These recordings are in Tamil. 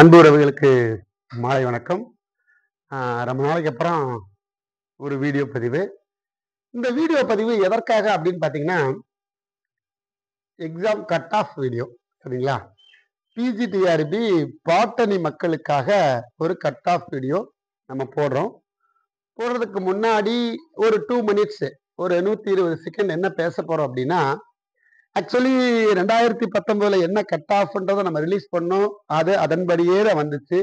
அன்பு உறவுகளுக்கு மாலை வணக்கம். ரொம்ப நாளைக்கு அப்புறம் ஒரு வீடியோ பதிவு. இந்த வீடியோ பதிவு எதற்காக அப்படின்னு பார்த்தீங்கன்னா, எக்ஸாம் கட் ஆஃப் வீடியோ. சரிங்களா? பிஜிடிஆர்பி பாட்டனி மக்களுக்காக ஒரு கட் ஆஃப் வீடியோ நம்ம போடுறோம். போடுறதுக்கு முன்னாடி ஒரு 2 மினிட்ஸ், ஒரு 120 செகண்ட் என்ன பேச போறோம் அப்படின்னா, ஆக்சுவலி 2019 என்ன கட் ஆஃப்ன்றதை நம்ம ரிலீஸ் பண்ணோம். அது அதன்படியே தான் வந்துச்சு.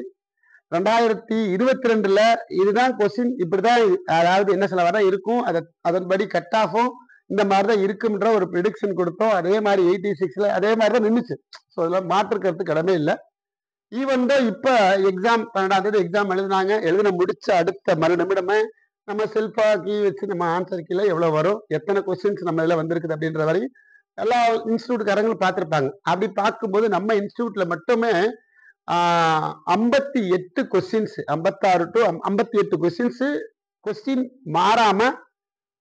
2022 இதுதான் கொஸ்டின், இப்படிதான் அதாவது என்ன சில வர இருக்கும், அதன்படி கட் ஆஃபும் இந்த மாதிரி தான் இருக்குன்ற ஒரு ப்ரிடிக்ஷன் கொடுத்தோம். அதே மாதிரி 86 அதே மாதிரி தான் நின்றுச்சு. ஸோ இதெல்லாம் மாற்றுக்கிறதுக்கு கடமை இல்லை. ஈவன் தான் இப்ப எக்ஸாம் 12ஆம் தேதி எக்ஸாம் எழுதின முடிச்ச அடுத்த மறுநிமிடமே நம்ம செல்ஃபா கீ வச்சு நம்ம ஆன்சர் கீழே எவ்வளவு வரும், எத்தனை கொஸ்டின்ஸ் நம்ம இதுல வந்திருக்குது அப்படின்ற வரையும் எல்லா இன்ஸ்டியூட்காரங்களும் பார்த்திருப்பாங்க. அப்படி பார்க்கும்போது நம்ம இன்ஸ்டியூட்ல மட்டுமே 58 கொஸ்டின்ஸ், 56 டு 58 கொஸ்டின்ஸ், கொஸ்டின் மாறாம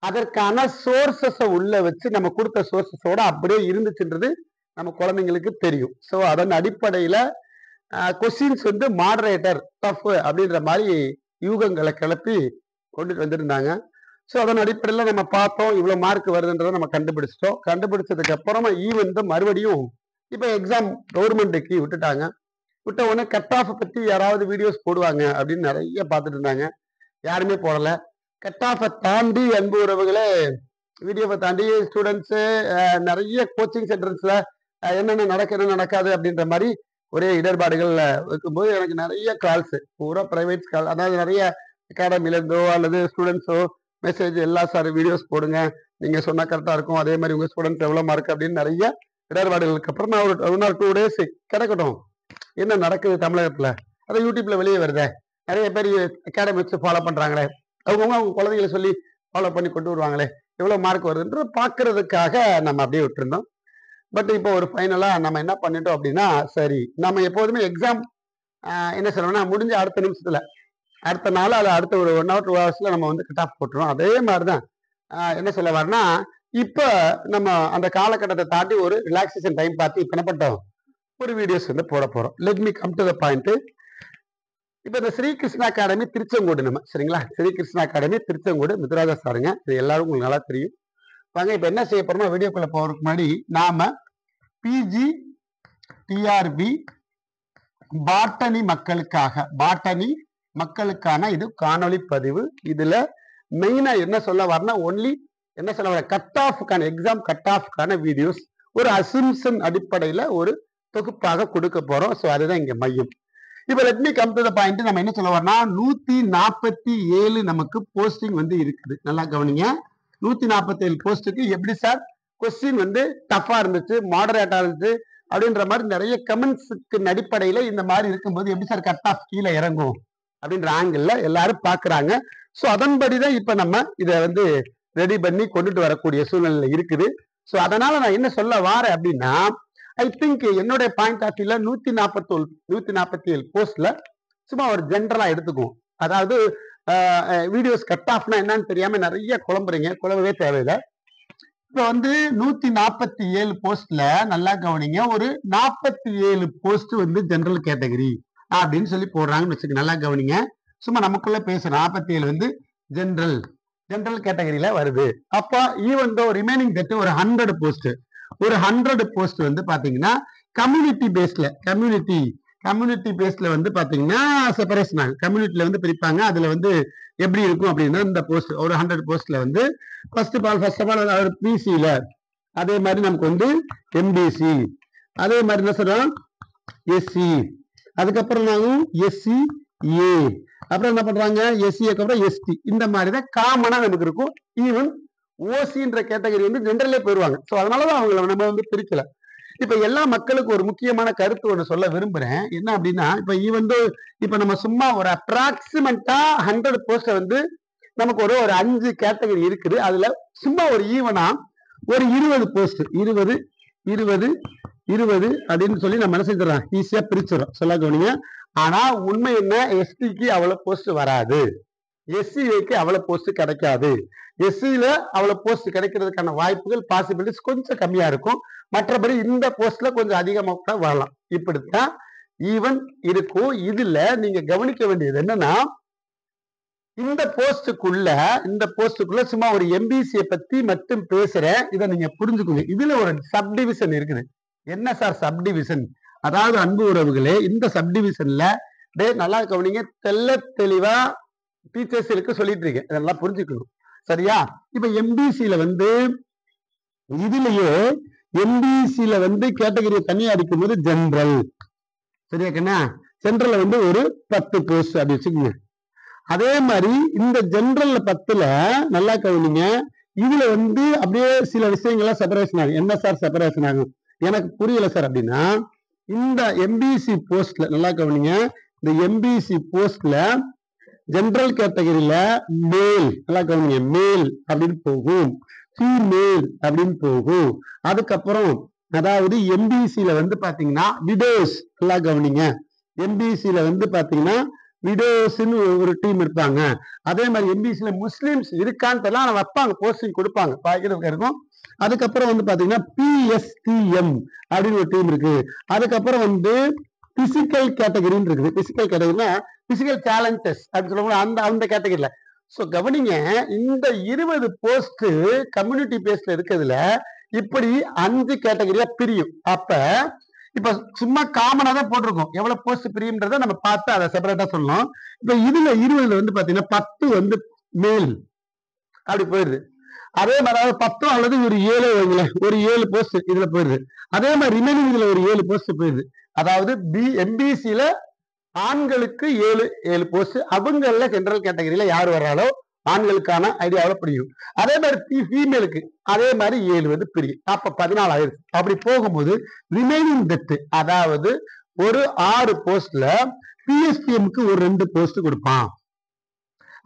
அதற்கான சோர்சஸை உள்ள வச்சு நம்ம கொடுத்த சோர்சஸோட அப்படியே இருந்துச்சுன்றது நம்ம குழந்தைங்களுக்கு தெரியும். ஸோ அதன் அடிப்படையில கொஸ்டின்ஸ் வந்து மாடரேட்டர் டஃப் அப்படின்ற மாதிரி யூகங்களை கிளப்பி கொண்டுட்டு வந்திருந்தாங்க. ஸோ அதன் அடிப்படையில் நம்ம பார்த்தோம், இவ்வளோ மார்க் வருதுன்றதை நம்ம கண்டுபிடிச்சிட்டோம். கண்டுபிடிச்சதுக்கு அப்புறமா ஈவன் மறுபடியும் இப்போ எக்ஸாம் கவர்மெண்ட்டுக்கு விட்டுட்டாங்க. விட்ட உடனே கட் ஆஃப் பத்தி யாராவது வீடியோஸ் போடுவாங்க அப்படின்னு நிறைய பார்த்துட்டு இருந்தாங்க. யாருமே போடல. கட் ஆஃபை தாண்டி அன்பு உறவுகளே, வீடியோவை தாண்டி ஸ்டூடெண்ட்ஸு நிறைய கோச்சிங் சென்டர்ஸ்ல என்னென்ன நடக்காது அப்படின்ற மாதிரி ஒரே இடர்பாடுகள் இருக்கும்போது எனக்கு நிறைய கால்ஸ், பூரா பிரைவேட் கால், அதாவது நிறைய அகாடமிலேருந்தோ அல்லது ஸ்டூடெண்ட்ஸோ மெசேஜ், எல்லா சார் வீடியோஸ் போடுங்க, நீங்க சொன்னா கரெக்டா இருக்கும், அதே மாதிரி உங்க ஸ்டூடெண்ட்ஸ் எவ்வளவு மார்க் அப்படின்னு நிறைய இடர்பாடுகளுக்கு அப்புறம் நான் ஒரு 1 or 2 days கிடைக்கட்டும், என்ன நடக்குது தமிழகத்துல, அதை யூடியூப்ல வெளியே வருதே, நிறைய பேர் அகாடமி வச்சு ஃபாலோ பண்றாங்களே, அவங்க குழந்தைகளை சொல்லி ஃபாலோ பண்ணி கொண்டு வருவாங்களே, எவ்வளவு மார்க் வருதுன்ற பாக்குறதுக்காக நம்ம அப்படியே விட்டுருந்தோம். பட் இப்போ ஒரு ஃபைனலா நம்ம என்ன பண்ணிட்டோம் அப்படின்னா, சரி நம்ம எப்போதுமே எக்ஸாம் என்ன சொல்லணும்னா முடிஞ்ச அடுத்த நிமிஷத்துல, அடுத்த நாள் அது அடுத்த ஒரு 1 hour 2 hours நம்ம வந்து கட் ஆஃப் போட்டுருவோம். அதே மாதிரிதான் என்ன சொல்ல வரனா, இப்ப நம்ம அந்த காலகட்டத்தை தாண்டி ஒரு ரிலாக்ஸேஷன் டைம் பார்த்து இப்ப என்ன பண்ணிட்டோம், ஒரு வீடியோஸ் வந்து போட போறோம். Let me come to the point. இப்ப இந்த ஸ்ரீ கிருஷ்ணா அகாடமி திருச்செங்கோடு, நம்ம சரிங்களா, ஸ்ரீ கிருஷ்ணா அகாடமி திருச்செங்கோடு மித்ராஜா சாருங்க, இது எல்லாரும் உங்களுக்கு நல்லா தெரியும். வாங்க இப்ப என்ன செய்ய போறோமோ வீடியோக்குள்ள போறதுக்கு முன்னாடி நாம பிஜி டிஆர்பி பாட்டனி மக்களுக்கான இது காணொளி பதிவு. இதுல மெயினா என்ன சொல்ல வரனா, ஒன்லி என்ன சொல்ல வர, கட் ஆஃப்கான எக்ஸாம் கட் ஆஃப்கான வீடியோஸ் ஒரு அசம்ஷன் அடிப்படையில ஒரு தொகுப்பாக கொடுக்க போறோம். ஸோ அதுதான் இங்க மையம். இப்ப let me come to the point. நம்ம என்ன சொல்ல வரனா, 147 நமக்கு போஸ்டிங் வந்து இருக்குது. நல்லா கவனிங்க, 147 போஸ்டுக்கு எப்படி சார் கொஸ்டின் வந்து டஃபா இருந்துச்சு, மாடரேட்டா இருந்துச்சு அப்படின்ற மாதிரி நிறைய கமெண்ட்ஸுக்கு அடிப்படையில இந்த மாதிரி இருக்கும்போது எப்படி சார் கட் ஆஃப் கீழே இறங்கும் அப்படின்ற ஆங்கிள் எல்லாரும் பாக்குறாங்க. ஸோ அதன்படிதான் இப்ப நம்ம இதை வந்து ரெடி பண்ணி கொண்டுட்டு வரக்கூடிய சூழ்நிலை இருக்குது. ஸோ அதனால நான் என்ன சொல்ல வாரேன் அப்படின்னா, ஐ திங்க் என்னுடைய பாயிண்ட் ஆஃப் வியூல 147 போஸ்ட்ல சும்மா ஒரு ஜென்ரலா எடுத்துக்குவோம். அதாவது வீடியோஸ் கட் ஆஃப்னா என்னன்னு தெரியாம நிறைய குழம்பவே தேவையில்லை. இப்ப வந்து 147 போஸ்ட்ல நல்லா கவனிங்க, ஒரு 47 போஸ்ட் வந்து ஜெனரல் கேட்டகரி அப்படின்னு சொல்லி போடுறாங்கன்னு வச்சுக்க. நல்லா கவனிங்க, சும்மா நமக்குள்ள பேச 47 வந்து ஜெனரல் கேட்டகரியில வருது. அப்ப ஈவன் தோ ரிமைனிங் தட் ஒரு 100 போஸ்ட் வந்து பாத்தீங்கன்னா கம்யூனிட்டி பேஸ்ல வந்து பாத்தீங்கன்னா செப்பரேஷன் கம்யூனிட்டில வந்து பிரிப்பாங்க. அதுல வந்து எப்படி இருக்கும் அப்படின்னா, இந்த போஸ்ட் ஒரு 100 போஸ்ட்ல வந்து ஃபர்ஸ்ட் ஆஃப் ஆல் பிசில, அதே மாதிரி நமக்கு வந்து எம்பிசி, அதே மாதிரி என்ன சொல்றோம் எஸ்சி, அதுக்கப்புறம் நாங்கள் எஸ்சி ஏ, அப்புறம் என்ன பண்றாங்க எஸ்சி, அப்புறம் எஸ்டி, இந்த மாதிரி தான் காமனா நமக்கு இருக்கும். ஈவன் ஓசின்ற கேட்டகரி வந்து ஜெனரலே போயிருவாங்க. ஸோ அதனாலதான் அவங்களை நம்ம வந்து பிரிக்கல. இப்ப எல்லா மக்களுக்கும் ஒரு முக்கியமான கருத்து ஒன்று சொல்ல விரும்புறேன். என்ன அப்படின்னா, இப்ப வந்து இப்ப நம்ம சும்மா ஒரு அப்ராக்சிமேட்டா 100 போஸ்ட வந்து நமக்கு ஒரு 5 கேட்டகரி இருக்குது. அதுல சும்மா ஒரு ஈவனா ஒரு 20 போஸ்ட் 20 அப்படின்னு சொல்லி நம்ம என்ன செஞ்சிடறோம், ஈஸியா பிரிச்சிடறோம். சொல்ல கவனிங்க. ஆனா உண்மை என்ன, எஸ்டிக்கு அவ்வளவு போஸ்ட் வராது, எஸ்சிக்கு அவ்வளவு போஸ்ட் கிடைக்காது. எஸ்சியில அவ்வளவு போஸ்ட் கிடைக்கிறதுக்கான வாய்ப்புகள், பாசிபிலிட்டிஸ் கொஞ்சம் கம்மியா இருக்கும். மற்றபடி இந்த போஸ்ட்ல கொஞ்சம் அதிகமா கூட வரலாம். இப்படித்தான் ஈவன் இருக்கும். இதுல நீங்க கவனிக்க வேண்டியது என்னன்னா, இந்த போஸ்டுக்குள்ள சும்மா ஒரு எம்பிசியை பத்தி மட்டும் பேசுறேன். இதை நீங்க புரிஞ்சுக்கோங்க. இதுல ஒரு சப்டிவிஷன் இருக்குது. என்ன சார் சப்டிவிஷன்? அதாவது அன்பு உறவுகளே, இந்த சப்டிவிஷன்ல நல்லா கவனிங்க. தெளிவா டீச்சர்ஸ்களுக்கு சொல்லிட்டு இருக்கேன். இதெல்லாம் புரிஞ்சுக்கணும். சரியா? இப்ப எம்பிசியில இதுலயே எம்பிசியில கேட்டகரி தனியா அடிக்கும் போது ஜெனரல். சரியா கண்ணா? ஜெனரல்ல ஒரு 10 போஸ்ட் அப்படி வச்சுக்கோங்க. அதே மாதிரி இந்த ஜெனரல்ல 10ல நல்லா கவனிங்க. இதுல அப்படியே சில விஷயங்கள்லாம் செப்பரேஷன் ஆகும். என்ன சார் செப்பரேஷன் ஆகும்? எனக்கு புரியல சார் அப்படின்னா, இந்த எம்பிசி போஸ்ட்ல நல்லா கவனிங்க. இந்த எம்பிசி போஸ்ட்ல ஜெனரல் கேட்டகரியில மேல், நல்லா கவனிங்க, மேல் அப்படின்னு போகும், ஃபீமேல் அப்படின்னு போகும். அதுக்கப்புறம் அதாவது எம்பிசியில பாத்தீங்கன்னா விடோஸ், நல்லா கவனிங்க. எம்பிசியில பாத்தீங்கன்னா விடோஸ்ன்னு ஒரு டீம் இருப்பாங்க. அதே மாதிரி எம்பிசியில முஸ்லிம்ஸ் இருக்கான்னு தெரியல, வைப்பாங்க, போஸ்டிங் கொடுப்பாங்க, பாக்கிறதுக்கு இருக்கும். அதுக்கப்புறம் பாத்தீங்கன்னா பிஎஸ்டிஎம் அப்படின்னு ஒரு டீம் இருக்கு. அதுக்கப்புறம் பிசிக்கல் கேட்டகரின்னு இருக்குது. பிசிக்கல் கேட்டகரினா பிசிக்கல் சேலஞ்சஸ் அப்படின்னு சொல்லுவாங்க, அந்த கேட்டகரியில. சோ கவனிங்க, இந்த 20 போஸ்ட் கம்யூனிட்டி பேஸ்ல இருக்கிறதுல இப்படி 5 கேட்டகரியா பிரியும். இப்ப சும்மா காமனா தான் போட்டிருக்கோம். எவ்வளவு போஸ்ட் பிரியும்ன்றத நம்ம பார்த்து அதை செப்பரேட்டா சொல்லணும். இப்ப இதுல 20ல பாத்தீங்கன்னா 10 மேல் அப்படி போயிருது. அதே மாதிரி 10 அல்லது ஒரு 7 போஸ்ட் இதுல போயிருது. அதே மாதிரி ரிமைனிங் இதுல ஒரு 7 போஸ்ட் போயிருது. அதாவது எம்பிசியில ஆண்களுக்கு 7 போஸ்ட், அவங்கள ஜெனரல் கேட்டகரியில யார் வர்றாலோ ஆண்களுக்கான ஐடியாவில் பிரியும். அதே மாதிரி ஃபீமேலுக்கு அதே மாதிரி 7 பிரியும். அப்ப 14 ஆயிடுச்சு. அப்படி போகும்போது ரிமைனிங் டெத், அதாவது ஒரு 6 போஸ்ட்ல பிஎஸ்டிஎம்க்கு ஒரு 2 போஸ்ட் கொடுப்பான்.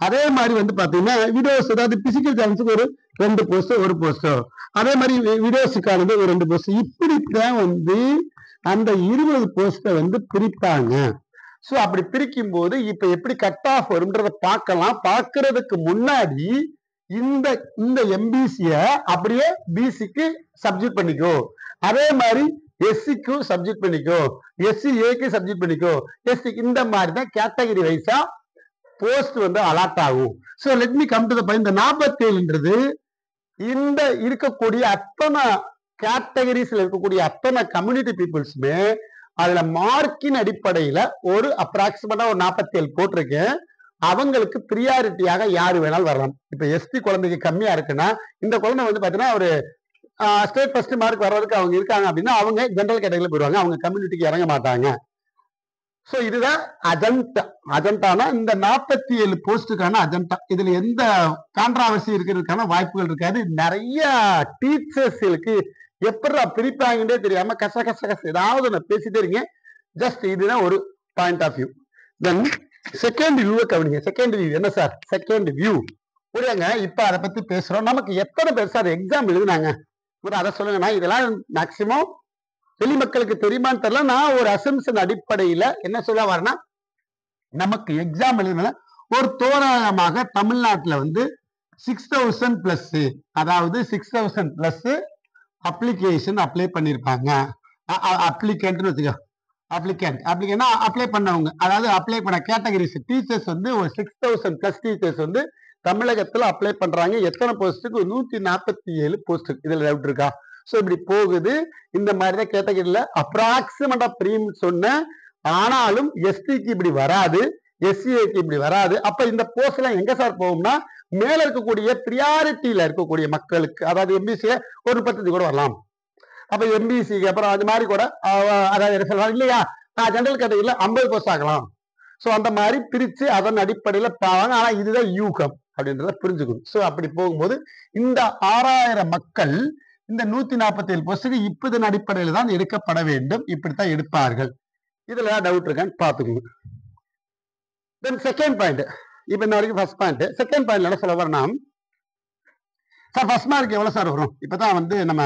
அதே மாதிரி பாத்தீங்கன்னா விடோஸ், அதாவது பிசிக்கல் சேலஞ்சுக்கு ஒரு 2 போஸ்ட், ஒரு போஸ்ட். அதே மாதிரி விடோஸுக்கானது ஒரு 2 போஸ்ட். இப்படித்தான் அந்த 20 போஸ்ட பிரிப்பாங்க. சோ அப்படி பிரிக்கும் போது இப்ப எப்படி கட் ஆஃப் வரும்ன்றத பார்க்கலாம். பார்க்கறதுக்கு முன்னாடி இந்த எம்பிசிய அப்படியே பிசிக்கு சப்ஜெக்ட் பண்ணிக்கோ, அதே மாதிரி எஸ்சிக்கும் சப்ஜெக்ட் பண்ணிக்கோ, எஸ்சி ஏக்கு சப்ஜெக்ட் பண்ணிக்கோ, எஸ்சி இந்த மாதிரி தான் கேட்டகரி வைஸா போஸ்ட் அலாட் ஆகும். So let me come to the point. இந்த 47ன்றது இந்த இருக்கக்கூடிய அத்தனை கேட்டகரிஸ்ல இருக்கக்கூடிய அத்தனை கம்யூனிட்டி பீப்புள்ஸுமே அதுல மார்க்கின் அடிப்படையில ஒரு அப்ராக்சிமேட்டா ஒரு 47 போட்டிருக்கேன். அவங்களுக்கு பிரியாரிட்டியாக யாரு வேணாலும் வரலாம். இப்ப எஸ்டி குழந்தைக்கு கம்மியா இருக்குன்னா, இந்த குழந்தை பாத்தீங்கன்னா ஒரு ஸ்டேட் ஃபர்ஸ்ட் மார்க் வர்றதுக்கு அவங்க இருக்காங்க அப்படின்னா அவங்க ஜெனரல் கேட்டகரியில போயிடுவாங்க, அவங்க கம்யூனிட்டிக்கு இறங்க மாட்டாங்க. சோ இதுதான் அஜெண்டா. அஜெண்டானா இந்த 47 போஸ்டுக்கான அஜெண்டா. இதுல எந்த கான்ட்ராவர்சி இருக்கிறதுக்கான வாய்ப்புகள் இருக்காது. நிறைய டீச்சர்ஸ்களுக்கு எப்படி பிரிப்பாங்கன்னே தெரியாம கச ஏதாவது நான் பேசிட்டே இருக்கேன். ஜஸ்ட் இதுதான் ஒரு point of view. Then second வியூவை கவனிங்க. செகண்ட் வியூ என்ன சார்? செகண்ட் வியூ புரியுங்க. இப்ப அதை பத்தி பேசுறோம். நமக்கு எத்தனை பேர் சார் எக்ஸாம் எழுதுனாங்க அதை சொல்லுங்க. நான் இதெல்லாம் மேக்சிமம் வெளி மக்களுக்கு தெரியுமான்னு தெரியல. நான் ஒரு அசம்ஷன் அடிப்படையில என்ன சொல்ல வரேன்னா, நமக்கு எக்ஸாம் எழுதுனால ஒரு தோராயமாக தமிழ்நாட்டுல 6000 பிளஸ், அதாவது 6000 பிளஸ் அப்ளிகேஷன் அப்ளை பண்ணிருப்பாங்க. அப்ளிகன்ட்னு வச்சுக்கோ. அப்ளிகன்ட்னா அப்ளை பண்ணவங்க, அதாவது அப்ளை பண்ண கேட்டகரிஸ் டீச்சர்ஸ் ஒரு 6000 பிளஸ் டீச்சர்ஸ் தமிழகத்துல அப்ளை பண்றாங்க. எத்தனை போஸ்ட்டுக்கு? 147 போஸ்ட். இதுல டவுட் இருக்கா? சோ இப்படி போகுது. இந்த மாதிரிதான் கேட்டகரியில அப்ராக்சிமேட்டா பிரியும் சொன்ன. ஆனாலும் எஸ்டிக்கு இப்படி வராது, எஸ்சிஏக்கு இப்படி வராது. அப்ப இந்த போஸ்ட் எல்லாம் எங்க சார் போகும்னா, மேல இருக்கக்கூடிய பிரியாரிட்டியில இருக்கக்கூடிய மக்களுக்கு, அதாவது எம்பிசில ஒரு 30 கூட வரலாம். அப்ப எம்பிசிக்கு அப்புறம் அது மாதிரி கூட அதாவது இல்லையா, ஜெனரல் கேட்டகரியில 50 போஸ்ட் ஆகலாம். சோ அந்த மாதிரி பிரிச்சு அதன் அடிப்படையில பாவாங்க. ஆனா இதுதான் யூகம் அப்படின்றத புரிஞ்சுக்கணும். சோ அப்படி போகும்போது இந்த 6000 மக்கள் இந்த 147 போஸ்டுக்கு இப்ப இதன் அடிப்படையில தான் எடுக்கப்பட வேண்டும். இப்படித்தான் எடுப்பார்கள். இதுல டவுட் இருக்கான்னு பாத்துக்கோங்க. Then second point. இப்ப இந்த வரைக்கும் ஃபர்ஸ்ட் பாயிண்ட். செகண்ட் பாயிண்ட்ல என்ன சொல்ல வரணும் சார்? ஃபர்ஸ்ட் மார்க் எவ்வளவு சார் வரும்? இப்பதான் நம்ம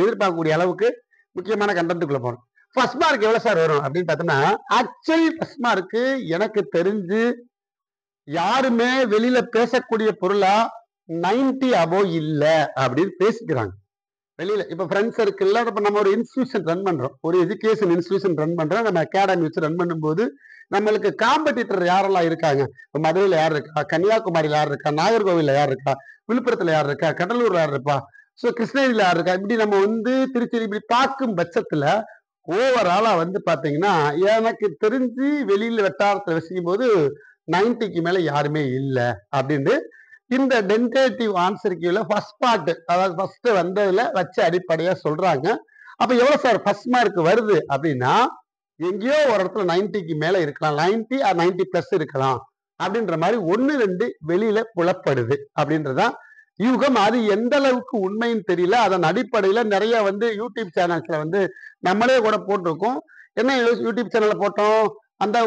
எதிர்பார்க்கக்கூடிய அளவுக்கு முக்கியமான கண்டென்ட்டுக்குள்ள போறோம். ஃபர்ஸ்ட் மார்க் எவ்வளவு சார் வரும் அப்படின்னு பார்த்தோம்னா, ஆக்சுவலி ஃபர்ஸ்ட் மார்க் எனக்கு தெரிஞ்சு யாருமே வெளியில பேசக்கூடிய பொருளா 90 அபோவ் இல்ல அப்படின்னு பேசிக்கிறாங்க. வெளியில இப்ப ஃப்ரெண்ட்ஸ் சர்க்கிள்ல இப்ப நம்ம ஒரு இன்ஸ்டியூஷன் ரன் பண்றோம், ஒரு எஜுகேஷன் இன்ஸ்டியூஷன் ரன் பண்றோம், நம்ம அகாடமி வச்சு ரன் பண்ணும்போது நம்மளுக்கு காம்படிட்டர் யாரெல்லாம் இருக்காங்க? மதுரையில யார் இருக்கா, கன்னியாகுமரியில யார் இருக்கா, நாகர்கோவில்ல யார் இருக்கா, விழுப்புரத்துல யார் இருக்கா, கடலூர்ல யார் இருப்பா, சோ கிருஷ்ணகிரியில யார் இருக்கா, இப்படி நம்ம திருச்சி இப்படி பார்க்கும் பட்சத்துல ஓவராலா பாத்தீங்கன்னா எனக்கு தெரிஞ்சு வெளியில வட்டாரத்துல வசிக்கும் போது 90க்கு மேல யாருமே இல்லை அப்படின்னு இந்த டென்டேட்டிவ் ஆன்சர் கீழே ஃபர்ஸ்ட் பார்ட், அதாவது ஃபர்ஸ்ட் வந்ததுல வச்ச அடிப்படையா சொல்றாங்க. அப்ப எவ்வளவு சார் ஃபர்ஸ்ட் மார்க் வருது அப்படின்னா எங்கேயோ ஒரு இடத்துல 90க்கு மேல இருக்கலாம், 90 ஆர் 90+ இருக்கலாம் அப்படின்ற மாதிரி 1-2 வெளியில புலப்படுது அப்படின்றதான் யூகம். அது எந்த அளவுக்கு உண்மைன்னு தெரியல. அதன் அடிப்படையில நிறைய யூடியூப் சேனல்ஸ்ல நம்மளே கூட போட்டிருக்கோம். என்ன யூடியூப் சேனல்ல போட்டோம்? அந்த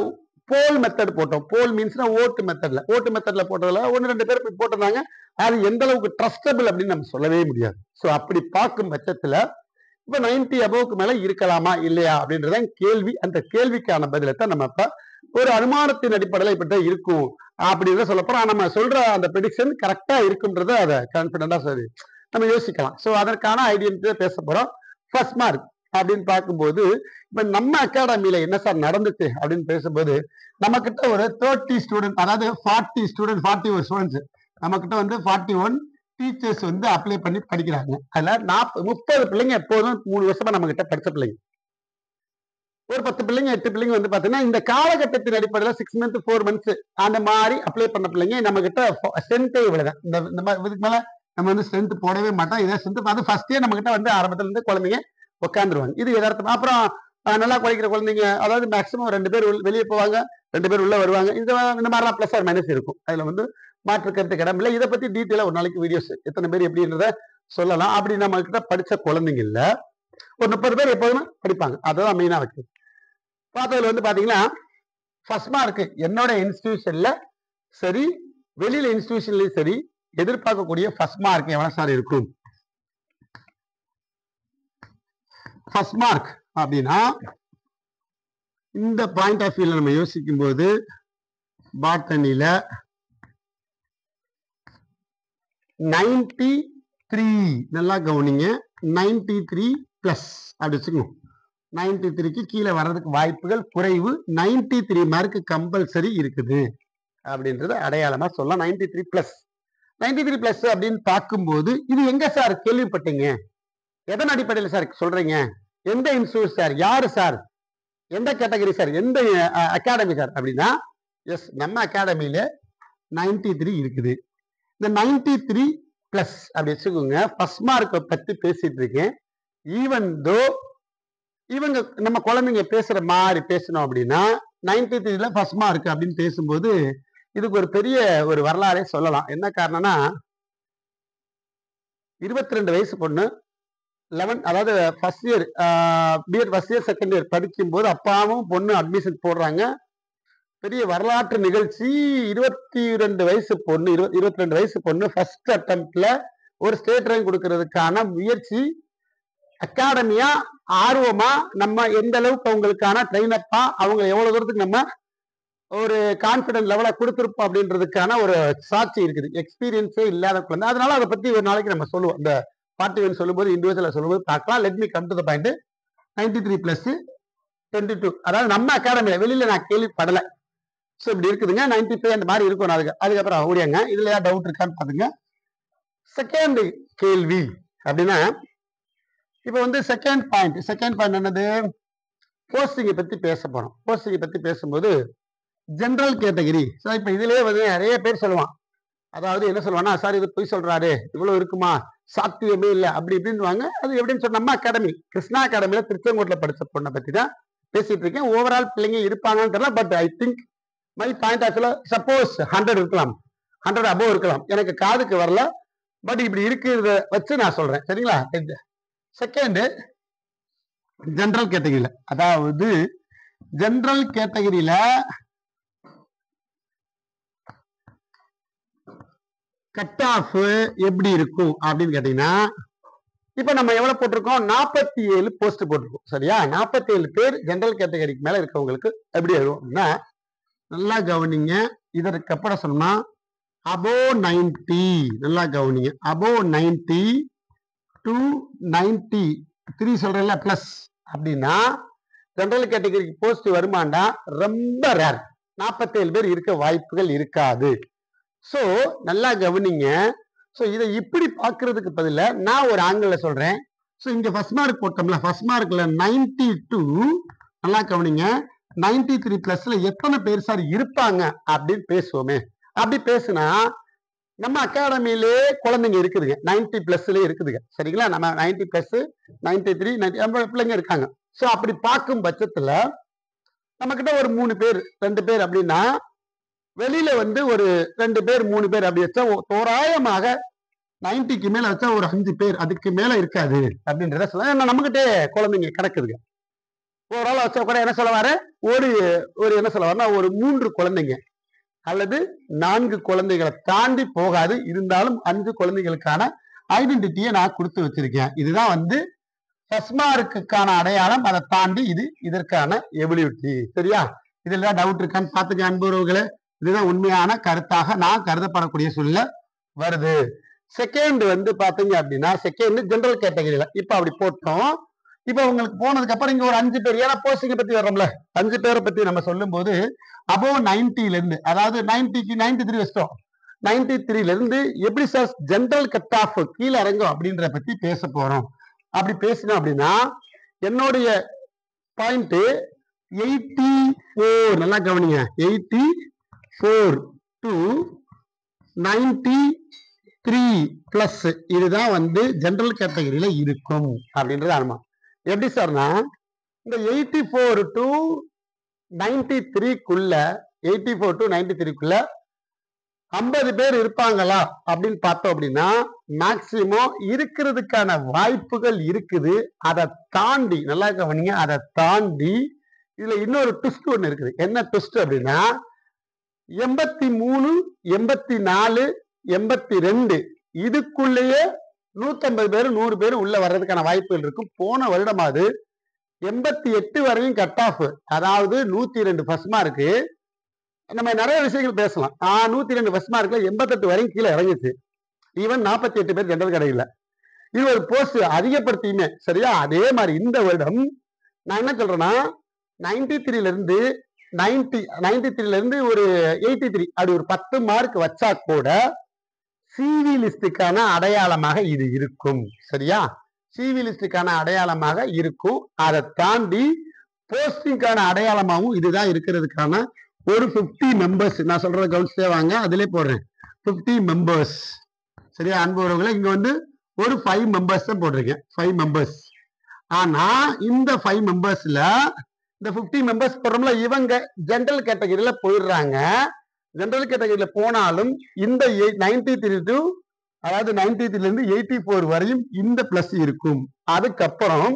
போல் மெத்தட் போட்டோம். போல் மீன்ஸ்னா ஓட்டு மெத்தட்ல போட்டதுல 1-2 பேர் போட்டிருந்தாங்க. அது எந்த அளவுக்கு ட்ரஸ்டபிள் அப்படின்னு நம்ம சொல்லவே முடியாது. சோ அப்படி பார்க்கும் பட்சத்துல இப்ப 90 அபோவுக்கு மேல இருக்கலாமா இல்லையா அப்படின்றதான் கேள்வி. அந்த கேள்விக்கான பதிலத்தை நம்ம இப்ப ஒரு அனுமானத்தின் அடிப்படையில இப்படிதான் இருக்கும் அப்படின்னு சொல்லப்போம். நம்ம சொல்ற அந்த ப்ரெடிக்ஷன் கரெக்டா இருக்குன்றத அதை கான்பிடண்டா சரி நம்ம யோசிக்கலாம். சோ அதற்கான ஐடியா பேச போறோம். ஃபர்ஸ்ட் மார்க் அப்படின்னு பார்க்கும்போது இப்ப நம்ம அகாடமியில என்ன சார் நடந்துச்சு அப்படின்னு பேசும்போது நம்ம கிட்ட ஒரு 30 ஸ்டூடெண்ட், அதாவது 40 ஸ்டூடெண்ட், 41 ஸ்டூடெண்ட்ஸ் நம்ம கிட்ட 41 டீச்சர்ஸ் அப்ளை பண்ணி படிக்கிறாங்க. அதுல 30 பிள்ளைங்க எப்போதும் 3 வருஷமா நம்ம கிட்ட படிச்ச பிள்ளைங்க, ஒரு 10 பிள்ளைங்க 8 பிள்ளைங்க பாத்தீங்கன்னா இந்த காலகட்டத்தின் அடிப்படையில் 6 months 4 months அந்த மாதிரி அப்ளை பண்ண பிள்ளைங்க நம்ம கிட்ட ஸ்ட்ரென்த்தே இவ்வளவுதான். இதுக்கு மேல நம்ம ஸ்ட்ரென்த் போடவே மாட்டோம். இதை ஸ்ட்ரென்த் அது ஃபர்ஸ்டே நம்ம கிட்ட ஆரம்பத்துல இருந்து குழந்தைங்க உட்காந்துருவாங்க. இது எதார்த்தமா. அப்புறம் நல்லா குறைக்கிற குழந்தைங்க, அதாவது மேக்சிமம் 2 பேர் வெளியே போவாங்க, 2 பேர் உள்ள வருவாங்க. இந்த மாதிரிலாம் பிளஸ் ஆர் மைனஸ் இருக்கும். அதுல மாற்று கருத்து கிடமில்லை. இதை பத்தி டீட்டெயிலா ஒரு நாளைக்கு வீடியோஸ் எத்தனை பேர் எப்படின்றத சொல்லலாம். அப்படி நம்ம கிட்ட படிச்ச குழந்தைங்க இல்ல ஒரு 30 பேர் எப்போதுமே படிப்பாங்க. அதுதான் மெயினா இருக்கு. பார்த்ததுல பாத்தீங்கன்னா ஃபர்ஸ்ட் மார்க் என்னோட இன்ஸ்டிடியூஷன்ல சரி, வெளியில இன்ஸ்டிடியூஷன்லயும் சரி, எதிர்பார்க்கக்கூடிய ஃபர்ஸ்ட் மார்க் எவ்வளவு சார் இருக்கும்? ஃபர்ஸ்ட் மார்க் அப்படின்னா இந்த பாயிண்ட் ஆஃப் வியூல நம்ம யோசிக்கும் போது பாட்டனில 93, நல்லா கவனிங்க, 93+ அப்படி வச்சுக்கணும். 93க்கு கீழே வர்றதுக்கு வாய்ப்புகள் குறைவு. 93 மார்க் கம்பல்சரி இருக்குது அப்படின்றது அடையாளமா சொல்லலாம். 93+ அப்படின்னு பார்க்கும்போது இது எங்க சார் கேள்விப்பட்டீங்க? எதன் அடிப்படையில் சார் சொல்றீங்க? எந்த இன்ஸ்டிடியூட் சார், யாரு சார், எந்த கேட்டகரி சார், எந்த அகாடமி சார் அப்படின்னா எஸ், நம்ம அகாடமியில 93 இருக்குது. இந்த 93+ அப்படி வச்சுக்கோங்க. ஃபர்ஸ்ட் மார்க்கை பத்தி பேசிட்டு இருக்கேன். ஈவன் தோ இவங்க நம்ம குழந்தைங்க பேசுற மாதிரி பேசணும் அப்படின்னா 93ல ஃபர்ஸ்ட் மார்க் அப்படின்னு பேசும்போது இதுக்கு ஒரு பெரிய ஒரு வரலாறே சொல்லலாம். என்ன காரணம்னா 22 வயசு பொண்ணு 11, அதாவது first year B Ed first year second year படிக்கும் போது அப்பாவும் பொண்ணு அட்மிஷன் போடுறாங்க. பெரிய வரலாற்று நிகழ்ச்சி. 22 வயசு பொண்ணு 22 வயசு பொண்ணு ஃபர்ஸ்ட் அட்டெம்ப்ட்ல ஒரு ஸ்டேட் ரேங்க் கொடுக்கறதுக்கான முயற்சி. அகாடமியா ஆர்வமா நம்ம எந்த அளவுக்கு அவங்களுக்கான ட்ரெயினப்பா அவங்க எவ்வளவு தூரத்துக்கு நம்ம ஒரு கான்பிடன்ட் லெவலா கொடுத்துருப்போம் அப்படின்றதுக்கான ஒரு சாட்சி இருக்குது. எக்ஸ்பீரியன்ஸே இல்லாத குழந்தை. அதனால அதை பத்தி ஒரு நாளைக்கு நம்ம சொல்லுவோம். இந்த பார்ட்டிவன் சொல்லும்போது இண்டிவிஜுவலா சொல்லும்போது பார்க்கலாம். Let me come to the point. 93+ 22, அதாவது நம்ம அகாடமியில, வெளியில நான் கேள்விப்படல. ஸோ இப்படி இருக்குதுங்க. 95 அந்த மாதிரி இருக்கும். அதுக்கப்புறம் ஓடியாங்க. இதுல ஏதாவது டவுட் இருக்கான்னு பாத்துங்க. செகண்ட் கேள்வி அப்படின்னா இப்ப செகண்ட் பாயிண்ட் என்னது? போஸ்டிங்கை பத்தி பேச போறோம். போஸ்டிங்கை பத்தி பேசும்போது ஜெனரல் கேட்டகரி. ஸோ இப்ப இதுலயே நிறைய பேர் சொல்லுவான். அதாவது என்ன சொல்லுவானா, சார் இது பொய் சொல்றாரு, இவ்வளவு இருக்குமா, சாத்தியமே இல்லை அப்படி இப்படின்னுவாங்க. அது எப்படின்னு சொன்ன நம்ம அகாடமி, கிருஷ்ணா அகாடமியில திருச்செங்கோட்டில் படிச்ச பொண்ணை பத்தி தான் பேசிட்டு இருக்கேன். ஓவரால் பிள்ளைங்க இருப்பாங்கன்னு தெரியல. But I think my point of வியூல சப்போஸ் 100 இருக்கலாம், 100 above இருக்கலாம். எனக்கு காதுக்கு வரல. பட் இப்படி இருக்கிறத வச்சு நான் சொல்றேன். சரிங்களா? செகண்ட் ஜெனரல் கேட்டகரியில, அதாவது ஜெனரல் கேட்டகரியில கட் ஆஃப் எப்படி இருக்கும் அப்படின்னு கேட்டீங்கன்னா இப்ப நம்ம எவ்வளவு போட்டிருக்கோம்? 47 போஸ்ட் போட்டிருக்கோம். சரியா? 47 பேர் ஜெனரல் கேட்டகரிக்கு மேல இருக்கவங்களுக்கு எப்படி வரும் அப்படின்னா, நல்லா கவனிங்க. இதற்கு அப்புறம் சொன்னா above 90, நல்லா கவனிங்க, above 90 டு 93 சொல்றேன்ல பிளஸ் அப்படின்னா ஜெனரல் கேட்டகரிக்கு போஸ்ட் வருமாண்டா ரொம்ப ரேர். 47 பேர் இருக்க வாய்ப்புகள் இருக்காது. சோ நல்லா கவனிங்க. சோ இதை இப்படி பாக்குறதுக்கு பதிலா நான் ஒரு ஆங்கிள் சொல்றேன். சோ இங்க ஃபர்ஸ்ட் மார்க் போட்டோம்ல, ஃபர்ஸ்ட் மார்க்ல 92 நல்லா கவனிங்க. 93 பிளஸ்ல எத்தனை பேர் சார் இருப்பாங்க அப்படின்னு பேசுவோமே. அப்படி பேசுனா நம்ம அகாடமியிலே குழந்தைங்க இருக்குதுங்க, 90 பிளஸ்ல இருக்குதுங்க. சரிங்களா? நம்ம 90 பிளஸ் 93 90 பிள்ளைங்க இருக்காங்க. சோ அப்படி பார்க்கும் பட்சத்துல நம்ம கிட்ட ஒரு 3 பேர் 2 பேர் அப்படின்னா வெளியில வந்து ஒரு 2 பேர் 3 பேர் அப்படி வச்சா தோராயமாக 90க்கு மேல வச்சா ஒரு 5 பேர், அதுக்கு மேல இருக்காது அப்படின்றத சொல்ல. ஏன்னா நம்மகிட்டே குழந்தைங்க கிடக்குதுங்க. ஒரு ஆள் வச்சா கூட என்ன சொல்ல வர, ஒரு என்ன சொல்ல வரனா ஒரு 3 குழந்தைங்க அல்லது 4 குழந்தைகளை தாண்டி போகாது. இருந்தாலும் 5 குழந்தைகளுக்கான ஐடென்டிட்டியை நான் கொடுத்து வச்சிருக்கேன். இதுதான் வந்து ஃபர்ஸ்ட் மார்க்குக்கான அடையாளம். அதை தாண்டி இது இதற்கான எபிலிட்டி. சரியா? இதுல டவுட் இருக்கான்னு பாத்துக்க அன்புறவுகளே. இதுதான் உண்மையான கருத்தாக நான் கருதப்படக்கூடிய சூழ்நிலை வருது. செகண்ட் வந்து பாத்தீங்க அப்படின்னா செகண்ட் ஜெனரல் கேட்டகரியில இப்ப அப்படி போட்டோம். இப்ப உங்களுக்கு போனதுக்கு அப்புறம் இங்க ஒரு 5 பேர், ஏன்னா போஸ்டிங்க பத்தி வர்றோம்ல, 5 பேரை பத்தி நம்ம சொல்லும் போது அபோவ் 90ல இருந்து, அதாவது 90க்கு 93 வச்சிட்டோம். 93ல இருந்து எப்படி சார் ஜெனரல் கட் ஆஃப் கீழே இறங்கும் அப்படின்ற பத்தி பேச போறோம். அப்படி பேசணும் அப்படின்னா என்னுடைய பாயிண்ட் 84, நல்லா கவனிங்க, 84 டு 93 பிளஸ் இதுதான் வந்து ஜெனரல் கேட்டகரியில இருக்கும் அப்படின்றது அனுமானம். எப்படி சார்னா இந்த 84 டு 93க்குள்ள 84 டு 93க்குள்ள 50 பேர் இருப்பாங்களா அப்படின்னு பார்த்தோம் அப்படின்னா மேக்சிமம் இருக்கிறதுக்கான வாய்ப்புகள் இருக்குது. அதை தாண்டி நல்லா கவனிங்க, அதை தாண்டி இதுல இன்னொரு ட்விஸ்ட் ஒண்ணு இருக்குது. என்ன ட்விஸ்ட் அப்படின்னா 83 84 82 இதுக்குள்ளேயே 150 பேர் 100 பேர் உள்ள வர்றதுக்கான வாய்ப்புகள் இருக்கும். போன வருடமாவது 88 வரையும் கட் ஆஃப், அதாவது 102 ஃபர்ஸ்ட் மார்க்கு. நம்ம நிறைய விஷயங்கள் பேசலாம். 102 ஃபர்ஸ்ட் மார்க்ல 88 வரையும் கீழே இறங்குச்சு. ஈவன் 48 பேர் ஜெனரல் கடையில. இது ஒரு போஸ்ட் அதிகப்படுத்தியுமே. சரியா? அதே மாதிரி இந்த வருடம் நான் என்ன சொல்றேன்னா 93ல இருந்து 93ல இருந்து ஒரு 83 அப்படி ஒரு 10 மார்க் வச்சா கூட சிவி லிஸ்டுக்கான அடையாளமாக இது இருக்கும். சரியா? சிவி லிஸ்டுக்கான அடையாளமாக இருக்கும். அதை தாண்டி போஸ்டிங்கான அடையாளமாகவும் இதுதான் இருக்கிறதுக்கான ஒரு 50 மெம்பர்ஸ் நான் சொல்றத கவனிச்சே வாங்க, அதிலே போடுறேன் 50 மெம்பர்ஸ். சரியா அன்பு உறவுகளை? இங்க வந்து ஒரு 5 மெம்பர்ஸ் தான் போட்டிருக்கேன், 5 மெம்பர்ஸ். ஆனா இந்த 5 மெம்பர்ஸ்ல இந்த 50 மெம்பர்ஸ் போடுறோம்ல, இவங்க ஜெனரல் கேட்டகரியில போயிடுறாங்க. ஜெனரல் கேட்டகரியில போனாலும் இந்த 93 டு, அதாவது 93ல இருந்து 84 வரையும் இந்த பிளஸ் இருக்கும். அதுக்கப்புறம்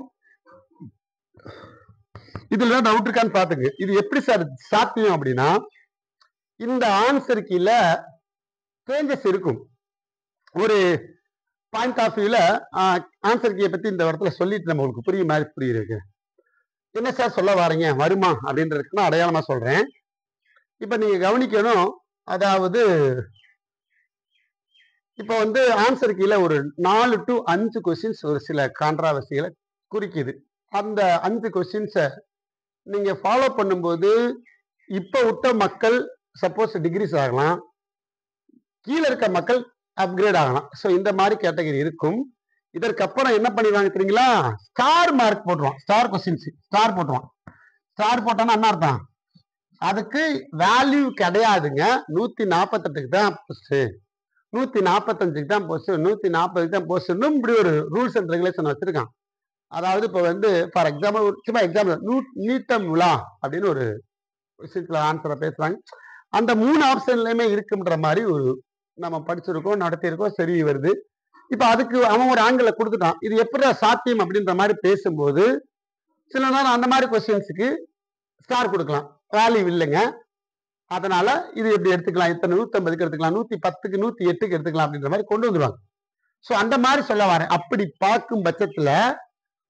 இதுல டவுட் இருக்கான்னு பாத்துங்க. இது எப்படி சார் சாத்தியம் அப்படின்னா இந்த ஆன்சர் கீழ சேஞ்சஸ் இருக்கும். ஒரு பாயிண்ட் ஆஃப் வியூல ஆன்சர் கீயை பத்தி இந்த இடத்துல சொல்லிட்டு நம்ம உங்களுக்கு புரிய மாதிரி புரியுது. என்ன சார் சொல்ல வாரீங்க, வருமா அப்படின்றதுக்கு நான் அடையாளமா சொல்றேன். இப்ப நீங்க கவனிக்கணும். அதாவது இப்ப வந்து ஆன்சர் கீழே ஒரு 4 டு 5 கொஸ்டின்ஸ் ஒரு சில கான்ட்ராவர்சிகளை குறிக்குது. அந்த 5 கொஸ்டின்ஸை நீங்க ஃபாலோ பண்ணும்போது இப்ப விட்ட மக்கள் சப்போஸ் டிகிரிஸ் ஆகலாம், கீழே இருக்க மக்கள் அப்கிரேட் ஆகலாம். ஸோ இந்த மாதிரி கேட்டகரி இருக்கும். இதற்கப்புறம் என்ன பண்ணிடுவாங்க தெரியுங்களா, ஸ்டார் மார்க் போட்டுருவான். ஸ்டார் கொஸ்டின்ஸ் ஸ்டார் போட்டுருவான். ஸ்டார் போட்டோன்னா என்ன அர்த்தம், அதுக்கு வேல்யூ கிடையாதுங்க. 148க்கு தான் போஸ்ட், 145க்கு தான் போஸ்ட், 140க்கு தான் போஸ்ட். இப்படி ஒரு ரூல்ஸ் அண்ட் ரெகுலேஷன் வச்சிருக்கான். அதாவது இப்ப வந்து ஃபார் எக்ஸாம்பிள் சும்மா எக்ஸாம்பிள் நீட்டம் விழா அப்படின்னு ஒரு விஷயத்துல ஆன்சரை பேசுறாங்க. அந்த 3 ஆப்ஷன்லயுமே இருக்குன்ற மாதிரி ஒரு நம்ம படிச்சிருக்கோம், நடத்தியிருக்கோம், சரி வருது. இப்ப அதுக்கு அவன் ஒரு ஆங்கிள் கொடுத்துட்டான். இது எப்படி சாத்தியம் அப்படின்ற மாதிரி பேசும்போது சில நேரம் அந்த மாதிரி கொஸ்டின்ஸுக்கு ஸ்டார் கொடுக்கலாம், வேல்யூ இல்லைங்க. அதனால இது எப்படி எடுத்துக்கலாம், இத்தனை 150க்கு எடுத்துக்கலாம், 110க்கு 108க்கு எடுத்துக்கலாம் அப்படின்ற மாதிரி கொண்டு வந்துருவாங்க. ஸோ அந்த மாதிரி சொல்ல வரேன். அப்படி பார்க்கும் பட்சத்துல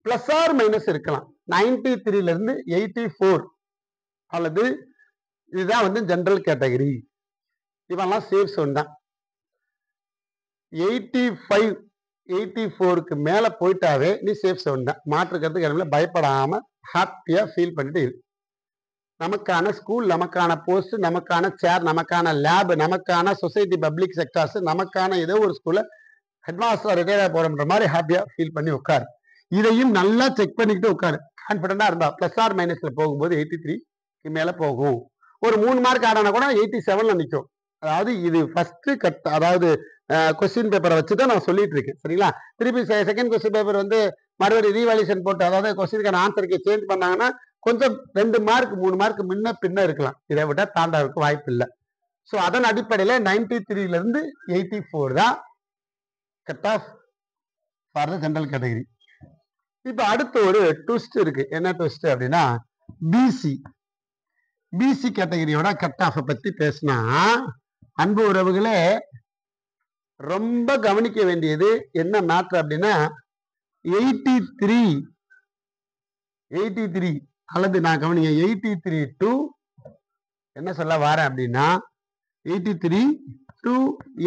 பிளஸ் ஆர் மைனஸ் இருக்கலாம். 93ல இருந்து 84 அல்லது இதுதான் வந்து ஜெனரல் கேட்டகரி. இவெல்லாம் சேஃப் சோன் தான். 85 84க்கு மேல போயிட்டாவே நீ சேஃப் சோன் தான். மாற்றுக்கிறதுக்கு இடம்ல, பயப்படாம ஹாப்பியா ஃபீல் பண்ணிட்டு இரு. நமக்கான ஸ்கூல், நமக்கான போஸ்ட், நமக்கான சேர், நமக்கான லேப், நமக்கான சொசைட்டி பப்ளிக் செக்டார்ஸ், நமக்கான ஏதோ ஒரு ஸ்கூல்ல ஹெட்மாஸ்டர் ரிட்டையர் போறன்ற மாதிரி ஹாப்பியா ஃபீல் பண்ணி உட்காரு. இதையும் நல்லா செக் பண்ணிக்கிட்டு உட்காரு. கான்பிடண்டா இருந்தா பிளஸ் ஆர் மைனஸ்ல போகும்போது 83க்கு மேல போகும். ஒரு 3 மார்க் ஆடானா கூட 87ல நிற்கும். அதாவது இது ஃபர்ஸ்ட் கட், அதாவது கொஸ்டின் பேப்பரை வச்சுதான் நான் சொல்லிட்டு இருக்கேன். சரிங்களா? திருப்பி செகண்ட் கொஸ்டின் பேப்பர் வந்து மறுபடியும் ரீவால்யூஷன் போட்டு, அதாவது கொஸ்டினுக்கான ஆன்சருக்கு சேஞ்ச் பண்ணாங்கன்னா கொஞ்சம் 2 மார்க் 3 மார்க் முன்ன பின்ன இருக்கலாம். இதை விட தாண்டாவுக்கு வாய்ப்பு இல்லை. ஸோ அதன் அடிப்படையில 93ல இருந்து 84 தான் cut off for the general category. இப்ப அடுத்து ஒரு ட்விஸ்ட் இருக்கு. என்ன ட்விஸ்ட் அப்படின்னா, பிசி கேட்டகரியோட கட் ஆஃப் பத்தி பேசினா, அன்பு உறவுகளே ரொம்ப கவனிக்க வேண்டியது என்ன மேட்ரு அப்படின்னா, 83 அல்லது நான் கவனிங்க 83 டு என்ன சொல்ல வரேன் அப்படின்னா 83 டு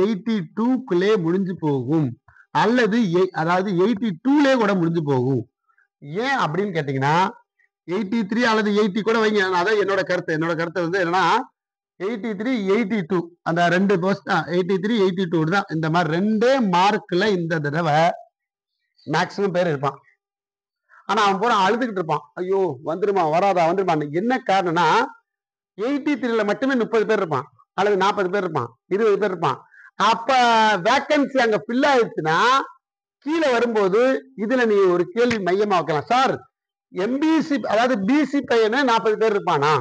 82க்குள்ளே முடிஞ்சு போகும், அல்லது அதாவது 82லே கூட முடிஞ்சு போகும். ஏன் அப்படின்னு கேட்டீங்கன்னா, 83 அல்லது 80 கூட வைங்க. அதான் என்னோட கருத்து வந்து என்னன்னா 83 82 அந்த 2 போஸ்ட் 83 82 தான். இந்த மாதிரி 2 மார்க்ல இந்த தடவை மேக்சிமம் பேர் இருப்பான். ஆனா அவன் பூரா அழுதுகிட்டு இருப்பான், ஐயோ வந்துருமா வராதா வந்துருமா. என்ன காரணம்னா 83ல மட்டுமே 30 பேர் இருப்பான், அல்லது 40 பேர் இருப்பான், 20 பேர் இருப்பான். அப்ப வேக்கன்சி அங்க ஃபில் ஆயிடுச்சுன்னா கீழே வரும்போது இதுல நீ ஒரு கேள்வி மையமா வைக்கலாம். சார் எம்பிசி அதாவது பிசி பையனே 40 பேர் இருப்பானா,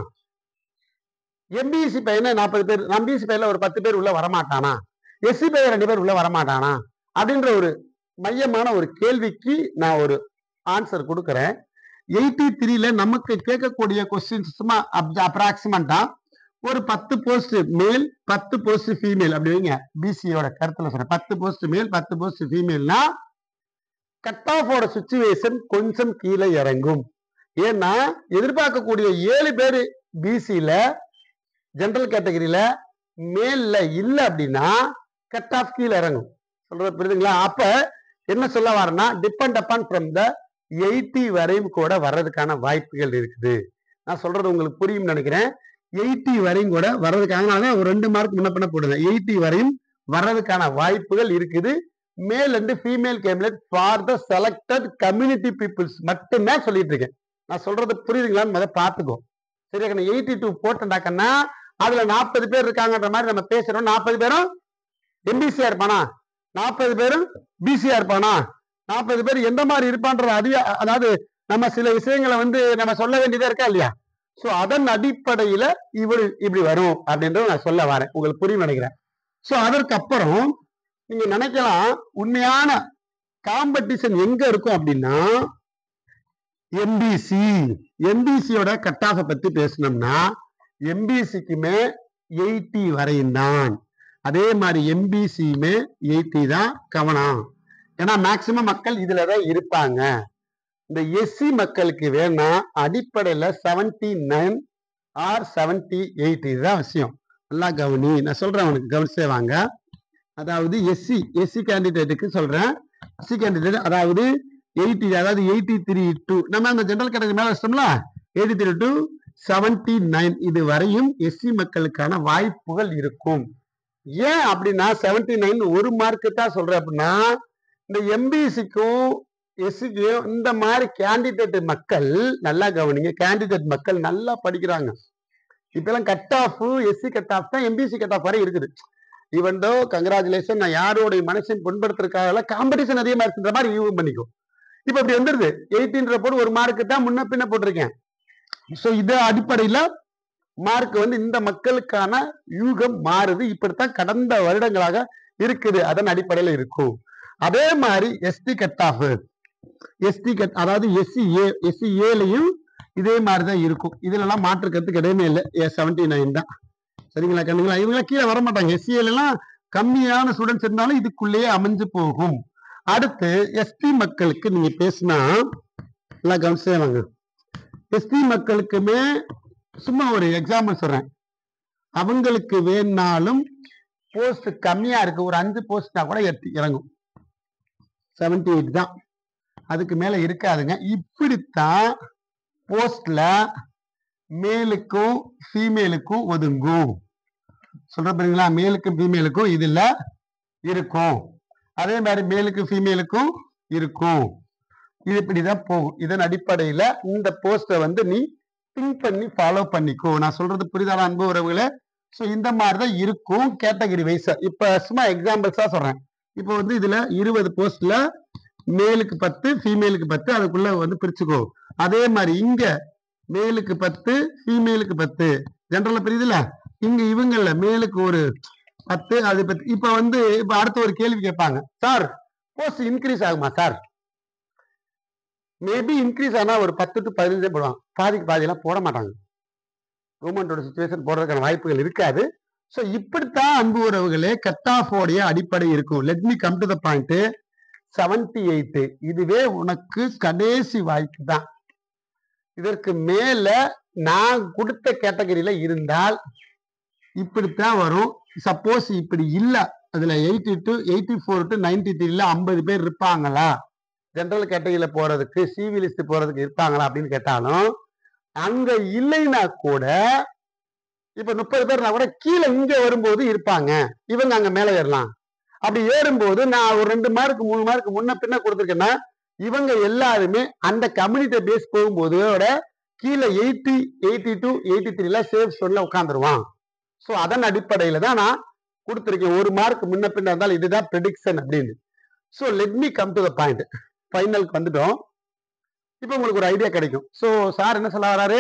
எம்பிசி பையனே 40 பேர், எம்பிசி பையன்ல ஒரு 10 பேர் உள்ள வரமாட்டானா, எஸ்சி பையன் 2 பேர் உள்ள வரமாட்டானா அப்படின்ற ஒரு மையமான ஒரு கேள்விக்கு நான் ஒரு ஆன்சர் கொடுக்கிறேன். 83ல நமக்கு கேட்கக்கூடிய கொஸ்டின்ஸ் சும்மா அப்ராக்சிமேட்டா ஒரு 10 போஸ்ட் மேல் 10 போஸ்ட் ஃபீமேல் அப்படி வைங்க. பிசியோட கருத்துல சொல்றேன், 10 போஸ்ட் மேல் 10 போஸ்ட் ஃபீமேல்னா கட் ஆஃபோட சிச்சுவேஷன் கொஞ்சம் கீழே இறங்கும். ஏன்னா எதிர்பார்க்கக்கூடிய 7 பேர் பிசில ஜெனரல் கேட்டகரியில மேல்ல இல்ல அப்படின்னா கட் ஆஃப் கீழே இறங்கும். சொல்றது புரியுதுங்களா? அப்ப என்ன சொல்ல வரேன்னா, டிபெண்ட் அப்பான் ஃப்ரம் த 80 வரையும் கூட வர்றதுக்கான வாய்ப்புகள் இருக்குது. நான் சொல்றது உங்களுக்கு புரியும் நினைக்கிறேன். 80 வரையும் கூட வர்றதுக்காக ஒரு 2 மார்க் முன்ன பின்ன போடுங்க. 80 வரையும் வர்றதுக்கான வாய்ப்புகள் இருக்குது. Male and female cabinet for the selected community peoples மட்டுமே சொல்லிட்டு இருக்கேன். நான் சொல்றது புரியுதுங்களான்னு முதல்ல பார்த்துக்கோ. சரியா? 82 போட்டேன்டாக்கன்னா அதுல 40 பேர் இருக்காங்கன்ற மாதிரி நம்ம பேசுறோம். 40 பேரும் எம்பிசியா இருப்பானா, 40 பேரும் பிசியா இருப்பானா, 40 பேர் எந்த மாதிரி இருப்பான்றது அதாவது நம்ம சில விஷயங்களை வந்து நம்ம சொல்ல வேண்டியதா இருக்கா இல்லையா? சோ அதன் அடிப்படையில இப்படி வரும் அப்படின்றத நான் சொல்ல வரேன். உங்களுக்கு புரியும் நினைக்கிறேன். சோ அதற்கு அப்புறம் நீங்க நினைக்கலாம், உண்மையான காம்படிஷன் எங்க இருக்கும் அப்படின்னா எம்பிசியோட கட் ஆஃப் பத்தி பேசணும்னா எம்பிசிக்குமே 80 வரையும் தான். அதே மாதிரி எம்பிசியுமே 80 தான். கவனம், ஏன்னா மேக்சிமம் மக்கள் இதுலதான் இருப்பாங்க. இந்த எஸ்சி மக்களுக்கு வேணா அடிப்படையில 79 ஆர் 78 இதுதான் விஷயம். நல்லா கவனி, நான் சொல்றேன் உனக்கு, கவனிச்சே வாங்க. அதாவது எஸ்சி கேண்டிடேட்டுக்கு சொல்றேன். எஸ்சி கேண்டிடேட் அதாவது 80, அதாவது 83 டு நம்ம அந்த ஜெனரல் கேட்டகரி மேல வச்சிட்டோம்ல, 83 டு 79 இது வரையும் எஸ்சி மக்களுக்கான வாய்ப்புகள் இருக்கும். ஏன் அப்படின்னா 79 ஒரு மார்க்கு தான் சொல்றேன் அப்படின்னா, இந்த எம்பிசிக்கும் எஸ்சிக்கும் இந்த மாதிரி கேண்டிடேட் மக்கள் நல்லா கவனிங்க, கேண்டிடேட் மக்கள் நல்லா படிக்கிறாங்க. இப்ப எல்லாம் cut off SC cut off தான் எம்பிசி கட் ஆஃப் வரை இருக்குது. ஈவன் தோ கங்க்ராச்சுலேஷன், நான் யாரோடைய மனசையும் புண்படுத்துறதுக்காக காம்படிஷன் அதிகமா இருக்குன்ற மாதிரி யூகம் பண்ணிக்கும். இப்ப இப்படி வந்துருது 18 போட்டு ஒரு மார்க்கு தான் முன்ன பின்ன போட்டிருக்கேன். சோ இது அடிப்படையில மார்க் வந்து இந்த மக்களுக்கான யூகம் மாறுது. இப்படித்தான் கடந்த வருடங்களாக இருக்குது. அதன் அடிப்படையில இருக்கும். அதே மாதிரி எஸ்டி கட் ஆஃப், அதாவது எஸ்சி ஏலையும் இதே மாதிரிதான் இருக்கும். இதுல எல்லாம் மாற்றுக்கிறதுக்கு இடமே இல்லை. 79 தான். சரிங்களா கண்ணுங்களா? இவங்க கீழே வர மாட்டாங்க. எஸ்சிஏல எல்லாம் கம்மியான ஸ்டூடெண்ட்ஸ் இருந்தாலும் இதுக்குள்ளேயே அமைஞ்சு போகும். அடுத்து எஸ்டி மக்களுக்கு நீங்க பேசினா எல்லாம் கவனிச்சே வாங்க. எஸ்டி மக்களுக்குமே சும்மா ஒரு எக்ஸாம்பிள் சொல்றேன். அவங்களுக்கு வேணாலும் போஸ்ட் கம்மியா இருக்கு, ஒரு 5 போஸ்ட்னா கூட இறங்கும். 78 தான், அதுக்கு மேல இருக்காதுங்க. இப்படித்தான் போஸ்ட்ல மேலுக்கும் ஃபீமேலுக்கும் ஒதுங்கும். சொல்ற பாருங்களா, மேலுக்கும் ஃபீமேலுக்கும் இதுல இருக்கும். அதே மாதிரி மேலுக்கும் ஃபீமேலுக்கும் இருக்கும். இது இப்படிதான் போகும். இதன் அடிப்படையில இந்த போஸ்ட வந்து நீ திங்க் பண்ணி ஃபாலோ பண்ணிக்கோ. நான் சொல்றது புரிதான அன்பு உறவுகளே? ஸோ இந்த மாதிரிதான் இருக்கும் கேட்டகரி வைஸா. இப்ப சும்மா எக்ஸாம்பிள்ஸா சொல்றேன். இப்போ வந்து இதுல 20 போஸ்ட்ல மேலுக்கு 10 ஃபீமேலுக்கு 10 அதுக்குள்ள வந்து பிரிச்சுக்கோ. அதே மாதிரி இங்க மேலுக்கு 10 ஃபீமேலுக்கு 10 ஜெனரல்ல பிரியுதுல. இங்க இவங்கல்ல மேலுக்கு ஒரு 10 அது 10. இப்ப வந்து இப்ப அடுத்த ஒரு கேள்வி கேட்பாங்க, சார் போஸ்ட் இன்க்ரீஸ் ஆகுமா சார்? மேபி இன்க்ரீஸ் ஆனா ஒரு 10 to 15 போடுவாங்க, பாதிக்கு பாதி எல்லாம் போட மாட்டாங்க. கவர்மெண்டோட சிச்சுவேஷன் போடுறதுக்கான வாய்ப்புகள் இருக்காது. ஸோ இப்படித்தான் அன்பு உறவுகளே கட் ஆஃப் உடைய அடிப்படை இருக்கும். Let me come to the point. 78 இதுவே உனக்கு கடைசி வாய்ப்பு தான். இதற்கு மேல நான் கொடுத்த கேட்டகரியில இருந்தால் இப்படித்தான் வரும். சப்போஸ் இப்படி இல்ல, அதுல 84 to 93ல 50 பேர் இருப்பாங்களா ஜெனரல் கேட்டகரியில போறதுக்கு, சிவி லிஸ்ட் போறதுக்கு இருப்பாங்களா அப்படின்னு கேட்டாலும் அங்க இல்லைன்னா கூட இப்ப 30 பேர்னா கூட கீழே இங்க வரும்போது இருப்பாங்க, இவங்க அங்க மேல ஏறலாம். அப்படி ஏறும்போது நான் ஒரு 2 மார்க் 3 மார்க் முன்ன பின்ன கொடுத்துருக்கேன்னா இவங்க எல்லாருமே அந்த கம்யூனிட்டி பேஸ் போகும்போது கீழே 80, 82, 83ல சேஃப் ஜோன்ல உட்காந்துருவான். ஸோ அதன் அடிப்படையில தான் நான் கொடுத்துருக்கேன். ஒரு மார்க் முன்ன பின்ன இருந்தாலும் இதுதான் ப்ரெடிக்ஷன் அப்படின்னு. So let me come to the point. ஃபைனலுக்கு வந்துட்டோம். இப்போ உங்களுக்கு ஒரு ஐடியா கிடைக்கும். ஸோ சார் என்ன சொல்ல வராரு,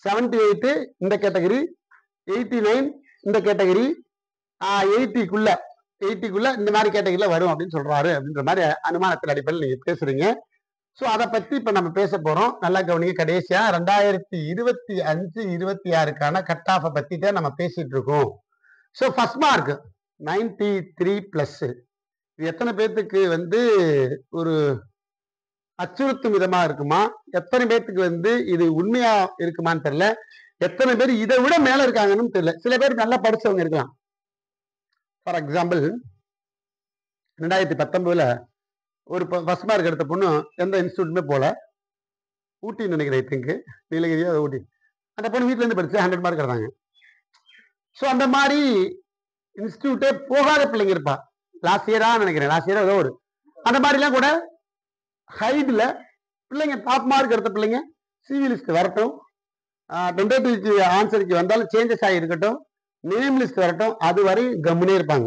78 இந்த கேட்டகரி, 89 இந்த கேட்டகரி, 80க்குள்ள இந்த மாதிரி கேட்டகரியில வரும் அப்படின்னு சொல்றாரு அப்படின்ற மாதிரி அனுமானத்தின் அடிப்படையில் நீங்க பேசுறீங்க. ஸோ அதை பத்தி இப்ப நம்ம பேச போறோம். நல்லா கவனிங்க. கடைசியா 2025, 26க்கான கட் ஆஃபை பத்தி தான் நம்ம பேசிட்டு இருக்கோம். So first mark 93+. இது எத்தனை பேர்த்துக்கு வந்து ஒரு அச்சுறுத்தும் விதமா இருக்குமா, எத்தனை பேர்த்துக்கு வந்து இது உண்மையா இருக்குமான்னு தெரியல. எத்தனை பேர் இதை விட மேல இருக்காங்கன்னு தெரியல. சில பேர் நல்லா படிச்சவங்க இருக்கலாம். ஃபார் எக்ஸாம்பிள் 2019ல ஒரு ஃபர்ஸ்ட் மார்க் எடுத்த பொண்ணு எந்த இன்ஸ்டியூட்டுமே போல, ஊட்டின்னு நினைக்கிறேன், ஐ திங்க் நீலகிரியா ஊட்டி. அந்த பொண்ணு வீட்டுல இருந்து படிச்சு 100 மார்க் எடுத்தாங்க. ஸோ அந்த மாதிரி இன்ஸ்டியூட்டே போகாத பிள்ளைங்க இருப்பா. லாஸ்ட் இயரா நினைக்கிறேன், லாஸ்ட் இயரா ஏதோ ஒரு அந்த மாதிரிலாம் கூட ஹைட்ல பிள்ளைங்க டாப் மார்க் எடுத்த பிள்ளைங்க சிவி லிஸ்ட் வரட்டும், டென்டேட்டிவ்க்கு ஆன்சருக்கு வந்தாலும் சேஞ்சஸ் ஆகி இருக்கட்டும், நேம் லிஸ்ட் வரட்டும், அது வரை கம்முனே இருப்பாங்க.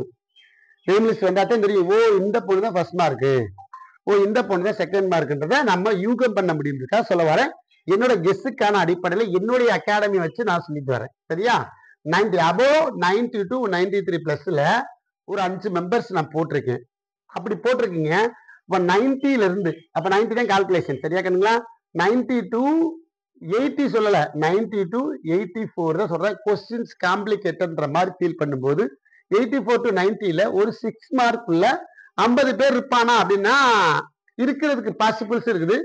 நேம் லிஸ்ட் வந்தாதான் தெரியும், ஓ இந்த பொண்ணு தான் ஃபர்ஸ்ட் மார்க்கு, ஓ இந்த பொண்ணு தான் செகண்ட் மார்க்குன்றத நம்ம யூகம் பண்ண முடியும்ன்றதா சொல்ல வரேன். என்னோட கெஸ்ஸுக்கான அடிப்படையில் என்னுடைய அகாடமி வச்சு நான் சொல்லிட்டு வரேன். சரியா? 90 above 90 to 93+ல ஒரு 5 மெம்பர்ஸ் நான் போட்டிருக்கேன். அப்படி போட்டிருக்கீங்க. இப்ப 90ல இருந்து அப்ப 90 தான் கால்குலேஷன். சரியா கண்ணுங்களா? 90 to 80 சொல்லல, 90 to 84 தான் சொல்றேன். கொஸ்டின்ஸ் காம்ப்ளிகேட்டட்ன்ற மாதிரி ஃபீல் பண்ணும்போது 84 to 90ல ஒரு 6 மார்க் உள்ள 50 பேர் இருப்பானா அப்படின்னா இருக்கிறதுக்கு பாசிபிள்ஸ் இருக்குது.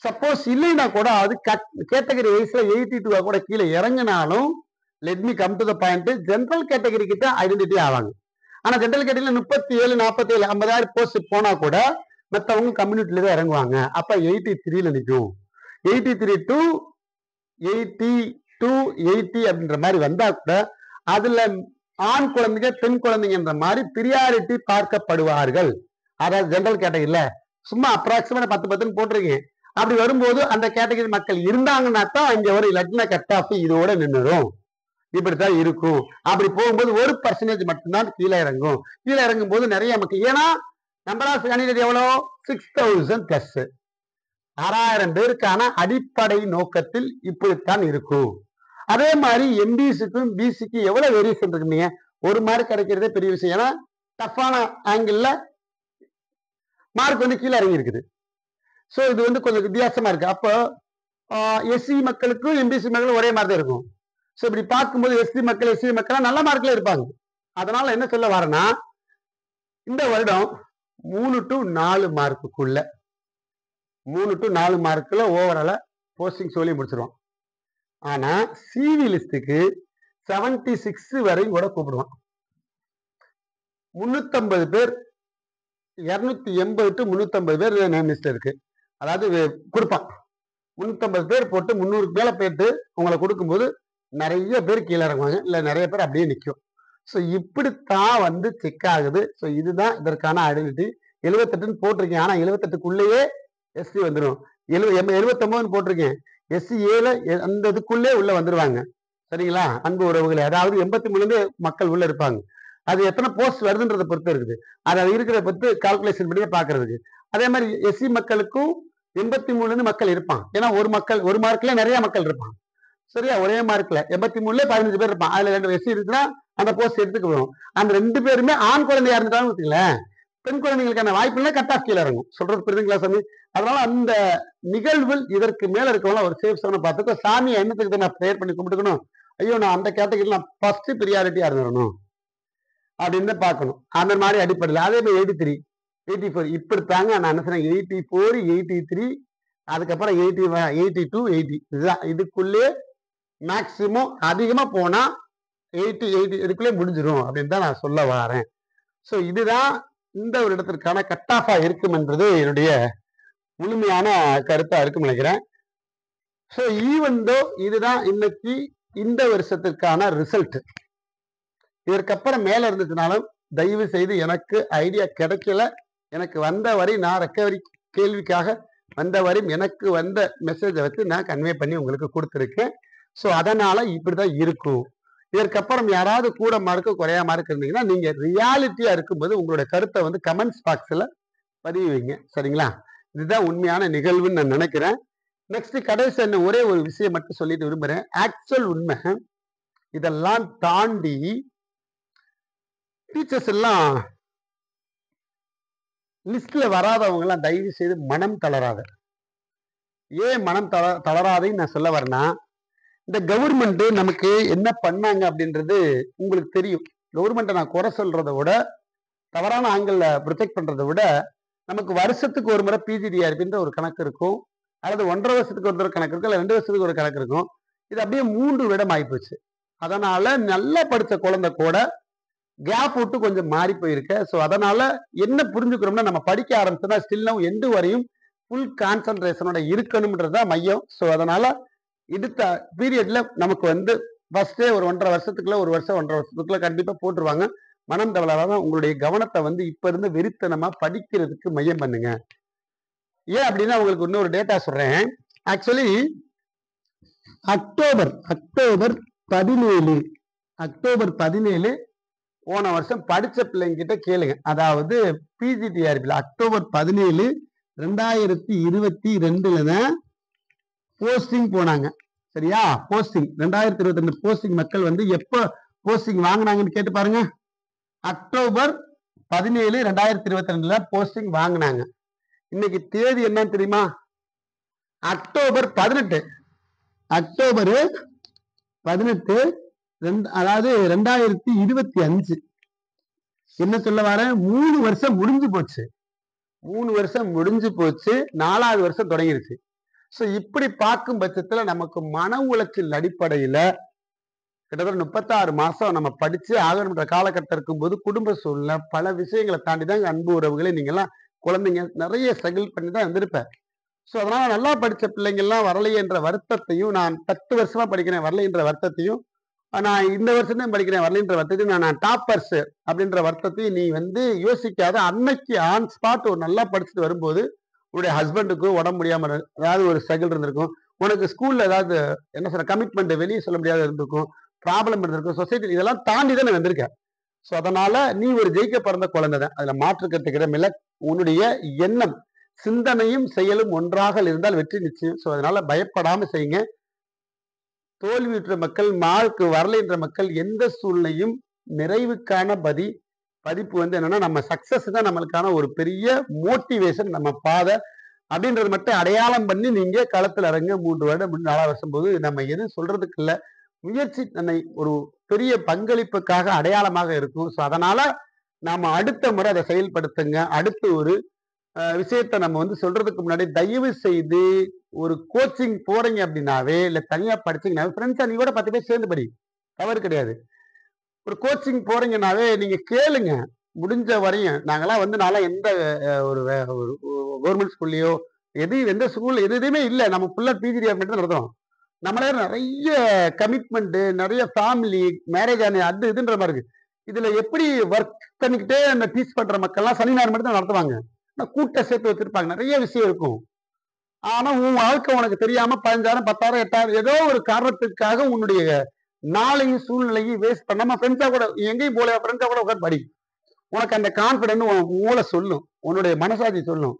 சப்போஸ் இல்லைன்னா கூட அது கேட்டகரி வைஸ்ல 82 கூட கீழே இறங்கினாலும் let me come to the point, general category கிட்ட ஐடென்டிட்டி ஆவாங்க. ஆனா ஜெனரல் கேட்டகரியில 37, 47, 50,000 போஸ்ட் போனா கூட மற்றவங்க கம்யூனிட்டில தான் இறங்குவாங்க. அப்ப 83ல நிற்கும். 83 to 80 to 80 அப்படின்ற மாதிரி வந்தா கூட அதுல ஆண் குழந்தைங்க பெண் குழந்தைங்கன்ற மாதிரி பிரியாரிட்டி பார்க்கப்படுவார்கள். அதாவது ஜெனரல் கேட்டகரியில சும்மா அப்ராக்சிமேட்டா 10 போட்டிருக்கேன். அப்படி வரும்போது அந்த கேட்டகரி மக்கள் இருந்தாங்கன்னா தான் இங்க ஒரு இலட்சண கட் ஆஃப் இதோட நின்றுடும். இப்படித்தான் இருக்கும். அப்படி போகும்போது 1% மட்டும்தான் கீழே இறங்கும். கீழே இறங்கும் போது நிறைய மக்கள், ஏன்னா நம்பர் ஆஃப் கேண்டிடேட் எவ்வளோ 6000+, 6000 பேருக்கான அடிப்படை நோக்கத்தில் இப்படித்தான் இருக்கும். அதே மாதிரி எம்பிசிக்கும் பிசிக்கு எவ்வளவு வேரியேஷன் இருக்குங்க. ஒரு மார்க் கிடைக்கிறதே பெரிய விஷயம். ஏன்னா டஃப்பான ஆங்கிள் மார்க் வந்து கீழே இறங்கி இருக்குது. ஸோ இது வந்து கொஞ்சம் வித்தியாசமா இருக்கு. அப்போ எஸ்சி மக்களுக்கும் எம்பிசி மக்களும் ஒரே மாதிரி தான் இருக்கும். ஸோ இப்படி பார்க்கும்போது எஸ்சி மக்கள் நல்ல மார்க்ல இருப்பாங்க. அதனால என்ன சொல்ல வரேன்னா, இந்த வருடம் 3 to 4 மார்க்குள்ள 3 to 4 மார்க்ல ஓவரால போஸ்டிங் சொல்லி முடிச்சிருவான். ஆனா சிவி லிஸ்டுக்கு 76 வரையும் கூட கூப்பிடுவான். 350 பேர் 280 to 350 பேர் நேம் லிஸ்ட் இருக்கு. அதாவது கொடுப்பான் 350 பேர் போட்டு 300 மேல போயிட்டு உங்களை கொடுக்கும்போது நிறைய பேர் கீழே இறங்குவாங்க, இல்ல நிறைய பேர் அப்படியே நிற்கும். ஸோ இப்படித்தான் வந்து செக் ஆகுது. ஸோ இதுதான் இதற்கான ஐடென்டிட்டி. 78ன்னு போட்டிருக்கேன், ஆனா 78க்குள்ளேயே எஸ்சி வந்துடும். 79 போட்டிருக்கேன், எஸ்சி 7 அந்த இதுக்குள்ளே உள்ள வந்துருவாங்க. சரிங்களா அன்பு உறவுகளை? அதாவது 83 மக்கள் உள்ள இருப்பாங்க. அது எத்தனை போஸ்ட் வருதுன்றதை பொறுத்து இருக்குது. அது இருக்கிறத பொறுத்து கால்குலேஷன் பண்ணி பாக்குறதுக்கு. அதே மாதிரி எஸ்சி மக்களுக்கும் 83 மக்கள் இருப்பான். ஏன்னா ஒரு மார்க்ல நிறைய மக்கள் இருப்பான். சரியா? ஒரே மார்க்ல 83 15 பேர் இருப்பான். அதுல 2 எஸ்சி இருக்குன்னா அந்த போஸ்ட் எடுத்துக்கு வரும். அந்த 2 பேருமே ஆண் குழந்தையா இருந்துட்டாலும் வச்சுங்களேன், பெண் குழந்தைகளுக்கான வாய்ப்பு இல்லை, கட் ஆஃப் கீழே இறங்கும். சொல்றது புரியுதுங்களா சாமி? அதனால அந்த நிகழ்வில் இதற்கு மேல இருக்கவங்க ஒரு சேஃப் சோனை பார்த்துக்கோ. சாமி என்னத்துக்கு நான் ப்ரேயர் பண்ணி கும்பிட்டுக்கணும்? ஐயோ நான் அந்த கேட்டகரியில் நான் ஃபர்ஸ்ட் ப்ரியாரிட்டியா இருந்துடணும் அப்படின்னு பார்க்கணும். அந்த மாதிரி அடிப்படையில் அதே மாதிரி 83 84 இப்படித்தாங்க நான் என்ன சொன்னேன், 84 83 அதுக்கப்புறம் 82 80 இதுதான். இதுக்குள்ளே மேக்சிமம் அதிகமா போனா 80 இதுக்குள்ளே முடிஞ்சிடும் அப்படின்னு தான் நான் சொல்ல வரேன். ஸோ இதுதான் இந்த ஒரு இடத்திற்கான கட் ஆஃபா இருக்கும் என்பது என்னுடைய முழுமையான கருத்தா இருக்கும் நினைக்கிறேன். ஸோ ஈவந்தோ இதுதான் இன்னைக்கு இந்த வருஷத்திற்கான ரிசல்ட். இதற்கப்புறம் மேல இருந்துச்சுனாலும் தயவு செய்து எனக்கு ஐடியா கிடைக்கல, எனக்கு வந்த வரை நான் ரெக்கவரி கேள்விக்காக வந்த வரை எனக்கு வந்த மெசேஜை வச்சு நான் கன்வே பண்ணி உங்களுக்கு கொடுத்துருக்கேன். ஸோ அதனால இப்படிதான் இருக்கும். இதற்கப்புறம் யாராவது கூட மார்க்கு குறையா மார்க் இருந்தீங்கன்னா நீங்க ரியாலிட்டியா இருக்கும்போது உங்களுடைய கருத்தை வந்து கமெண்ட்ஸ் பாக்ஸ்ல பதிவு வைங்க. சரிங்களா? இதுதான் உண்மையான நிகழ்வுன்னு நான் நினைக்கிறேன். நெக்ஸ்ட் கடைசி என்ன ஒரே ஒரு விஷயம் மட்டும் சொல்லிட்டு விரும்புறேன். ஆக்சுவல் உண்மை இதெல்லாம் தாண்டி டீச்சர்ஸ் எல்லாம் லிஸ்ட்ல வராதவங்க எல்லாம் தயவு செய்து மனம் தளராத. ஏன் மனம் தளராதைன்னு நான் சொல்ல வரேன்னா, இந்த கவர்மெண்ட் நமக்கு என்ன பண்ணாங்க அப்படின்றது உங்களுக்கு தெரியும். கவர்மெண்ட்டை நான் குறை சொல்றதை விட, தவறான ஆங்கிள் ப்ரொஜெக்ட் பண்றதை விட, நமக்கு வருஷத்துக்கு ஒரு முறை பிஜிடிஆர்பின்ற ஒரு கணக்கு இருக்கும், அல்லது 1.5 வருஷத்துக்கு ஒரு தடவை கணக்கு இருக்கும், அல்ல 2 வருஷத்துக்கு ஒரு கணக்கு இருக்கும். இது அப்படியே 3 விடம் ஆயிப்போச்சு. அதனால நல்லா படிச்ச குழந்தை கூட கேப் விட்டு கொஞ்சம் மாறி போயிருக்க. ஸோ அதனால என்ன புரிஞ்சுக்கிறோம்னா, நம்ம படிக்க ஆரம்பிச்சோம்னா ஸ்டில் நவ் எண்டு வரையும் ஃபுல் கான்சன்ட்ரேஷனோட இருக்கணும்ன்றதுதான் மையம். ஸோ அதனால அடுத்த பீரியட்ல நமக்கு வந்து ஃபர்ஸ்டே ஒரு 1.5 வருஷத்துக்குள்ள 1 வருஷம் 1.5 வருஷத்துக்குள்ள கண்டிப்பா போட்டுருவாங்க. மனம் தவறாத உங்களுடைய கவனத்தை வந்து இப்ப இருந்து வெறித்தனமா படிக்கிறதுக்கு மையம் பண்ணுங்க. ஏன் அப்படின்னா உங்களுக்கு இன்னொரு டேட்டா சொல்றேன். ஆக்சுவலி அக்டோபர் 17 போன வருஷம் படிச்ச பிள்ளைங்க கிட்ட கேளுங்க. அதாவது பிஜிடிஆர்பியில் அக்டோபர் 17 2022 தான் போஸ்டிங் போனாங்க. சரியா? போஸ்டிங் 2022 போஸ்டிங் மக்கள் வந்து எப்ப போஸ்டிங் வாங்கினாங்கன்னு கேட்டு பாருங்க. அக்டோபர் 17 2022 போஸ்டிங் வாங்கினாங்க. இன்னைக்கு தேதி என்னன்னு தெரியுமா? அக்டோபர் 18 அதாவது 2025. என்ன சொல்ல வர, 3 வருஷம் முடிஞ்சு போச்சு. 3 வருஷம் முடிஞ்சு போச்சு, 4வது வருஷம் தொடங்கிருச்சு. ஸோ இப்படி பார்க்கும் பட்சத்துல நமக்கு மன உளைச்சல் அடிப்படையில கிட்டத்தட்ட 36 மாசம் நம்ம படிச்சு ஆகணுன்ற காலகட்டம் இருக்கும்போது குடும்ப சூழ்நிலை பல விஷயங்களை தாண்டி தான் அன்பு உறவுகளை நீங்கெல்லாம் குழந்தைங்க நிறைய ஸ்ட்ரகிள் பண்ணி தான் இருந்திருப்பேன். ஸோ அதனால நல்லா படிச்ச பிள்ளைங்கள்லாம் வரலையே என்ற வருத்தத்தையும், நான் 10 வருஷமா படிக்கிறேன் வரலை என்ற வருத்தத்தையும், நான் இந்த வருஷம் தான் படிக்கிறேன் வரலைன்ற வருத்தத்தையும், நான் டாப்பர்ஸ் அப்படின்ற வருத்தத்தையும் நீ வந்து யோசிக்காத. அன்னைக்கு ஆன் ஸ்பாட் ஒரு நல்லா படிச்சுட்டு வரும்போது உன்னுடைய ஹஸ்பண்டுக்கு உடம்பு முடியாம ஏதாவது ஒரு ஸ்ட்ரகிள் இருந்திருக்கும், உனக்கு ஸ்கூல்ல ஏதாவது என்ன சொல்ற கமிட்மெண்ட் வெளியே சொல்ல முடியாத இருந்திருக்கும், ப்ராப்ளம் இருந்திருக்கும், சொசைட்டி இதெல்லாம் தாண்டி தான் வந்திருக்கேன். ஸோ அதனால நீ ஒரு ஜெயிக்க பிறந்த குழந்தை தான், அதுல மாற்றுக்கிறதுக்கு இடமில்ல. உன்னுடைய எண்ணம் சிந்தனையும் செயலும் ஒன்றாக இருந்தால் வெற்றி நிச்சயம். ஸோ அதனால பயப்படாம செய்யுங்க. தோல்வியுற்ற மக்கள், மார்க்கு வரலைன்ற மக்கள் எந்த சூழ்நிலையும் நிறைவுக்கான பதிப்பு வந்து என்னன்னா, நம்ம சக்சஸ் தான் நம்மளுக்கான ஒரு பெரிய மோட்டிவேஷன், நம்ம பாதை அப்படின்றது மட்டும் அடையாளம் பண்ணி நீங்க களத்துல இறங்க. 3 வருடம் 4 வருஷம் போது நம்ம எதுவும் சொல்றதுக்கு இல்லை. முயற்சி தன்னை ஒரு பெரிய பங்களிப்புக்காக அடையாளமாக இருக்கும். ஸோ அதனால நாம அடுத்த முறை அதை செயல்படுத்துங்க. அடுத்த ஒரு விஷயத்த நம்ம வந்து சொல்றதுக்கு முன்னாடி தயவு செய்து ஒரு கோச்சிங் போறீங்க அப்படின்னாவே, இல்லை தனியா படிச்சீங்கன்னாவே, ஃப்ரெண்ட்ஸா நீ கூட 10 பேர் சேர்ந்து படி, தவறு கிடையாது. ஒரு கோச்சிங் போறீங்கன்னாவே நீங்க கேளுங்க. முடிஞ்ச வரையும் நாங்கெல்லாம் வந்து நான்லாம் எந்த ஒரு ஒரு கவர்மெண்ட் ஸ்கூல்லயோ எந்த ஸ்கூல் எதுவுமே இல்லை. நம்ம ஃபுல்லா பிஜி மட்டும் தான் நடத்துறோம். நம்மளே நிறைய கமிட்மெண்ட், நிறைய ஃபேமிலி, மேரேஜ் ஆன அது இதுன்ற மாதிரி இருக்கு. இதுல எப்படி ஒர்க் பண்ணிக்கிட்டே அந்த டீச் பண்ற மக்கள்லாம் சனி ஞாயிறு மட்டும் தான் நடத்துவாங்க. கூட்ட சேர்த்து வச்சிருப்பாங்க. நிறைய விஷயம் இருக்கும். ஆனா உன் வாழ்க்கை உனக்கு தெரியாம 15,000, 10,000, 8,000 ஏதோ ஒரு காரணத்துக்காக உன்னுடைய நாளையும் சூழ்நிலையும் வேஸ்ட் பண்ணாம ஃப்ரெண்ட்ஸா கூட எங்கேயும் போல ஃப்ரெண்ட்ஸா கூட உட்காந்து படி. உனக்கு அந்த கான்பிடன்ஸ் உன் மூளை சொல்லும். உன்னுடைய மனசாட்சி சொல்லும்.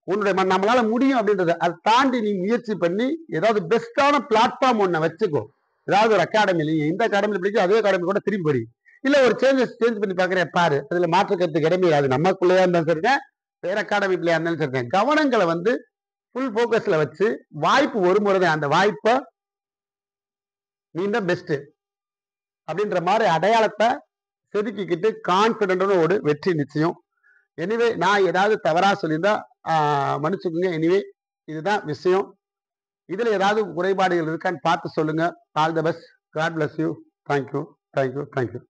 உன்னுடைய நம்மளால முடியும் அப்படின்றத அதை தாண்டி நீ முயற்சி பண்ணி ஏதாவது பெஸ்டான பிளாட்ஃபார்ம் ஒன்ன வச்சுக்கோ. ஏதாவது ஒரு அகாடமில எந்த அகாடமில படிக்க அதே அகாடமி கூட திரும்பி படி. இல்ல ஒரு சேஞ்ச் பண்ணி பாக்குறேன் பாரு. அதுல மாற்று கருத்துக்கு இடமே அது நமக்குள்ளேயா இருந்தாலும் சரிதான், வேற அகாடமி பிள்ளையா இருந்தாலும் சரிதான். கவனங்களை வந்து ஃபுல் போக்கஸ்ல வச்சு வாய்ப்பு ஒரு முறை தான். அந்த வாய்ப்பை நீ தான் பெஸ்ட் அப்படின்ற மாதிரி அடையாளத்தை செதுக்கிக்கிட்டு கான்பிடண்டோட வெற்றி நிச்சயம். எனிவே நான் ஏதாவது தவறா சொல்லியிருந்தா மன்னிச்சுக்குங்க. எனிவே இதுதான் விஷயம். இதுல ஏதாவது குறைபாடுகள் இருக்கான்னு பார்த்து சொல்லுங்க. All the best. God bless you. Thank you.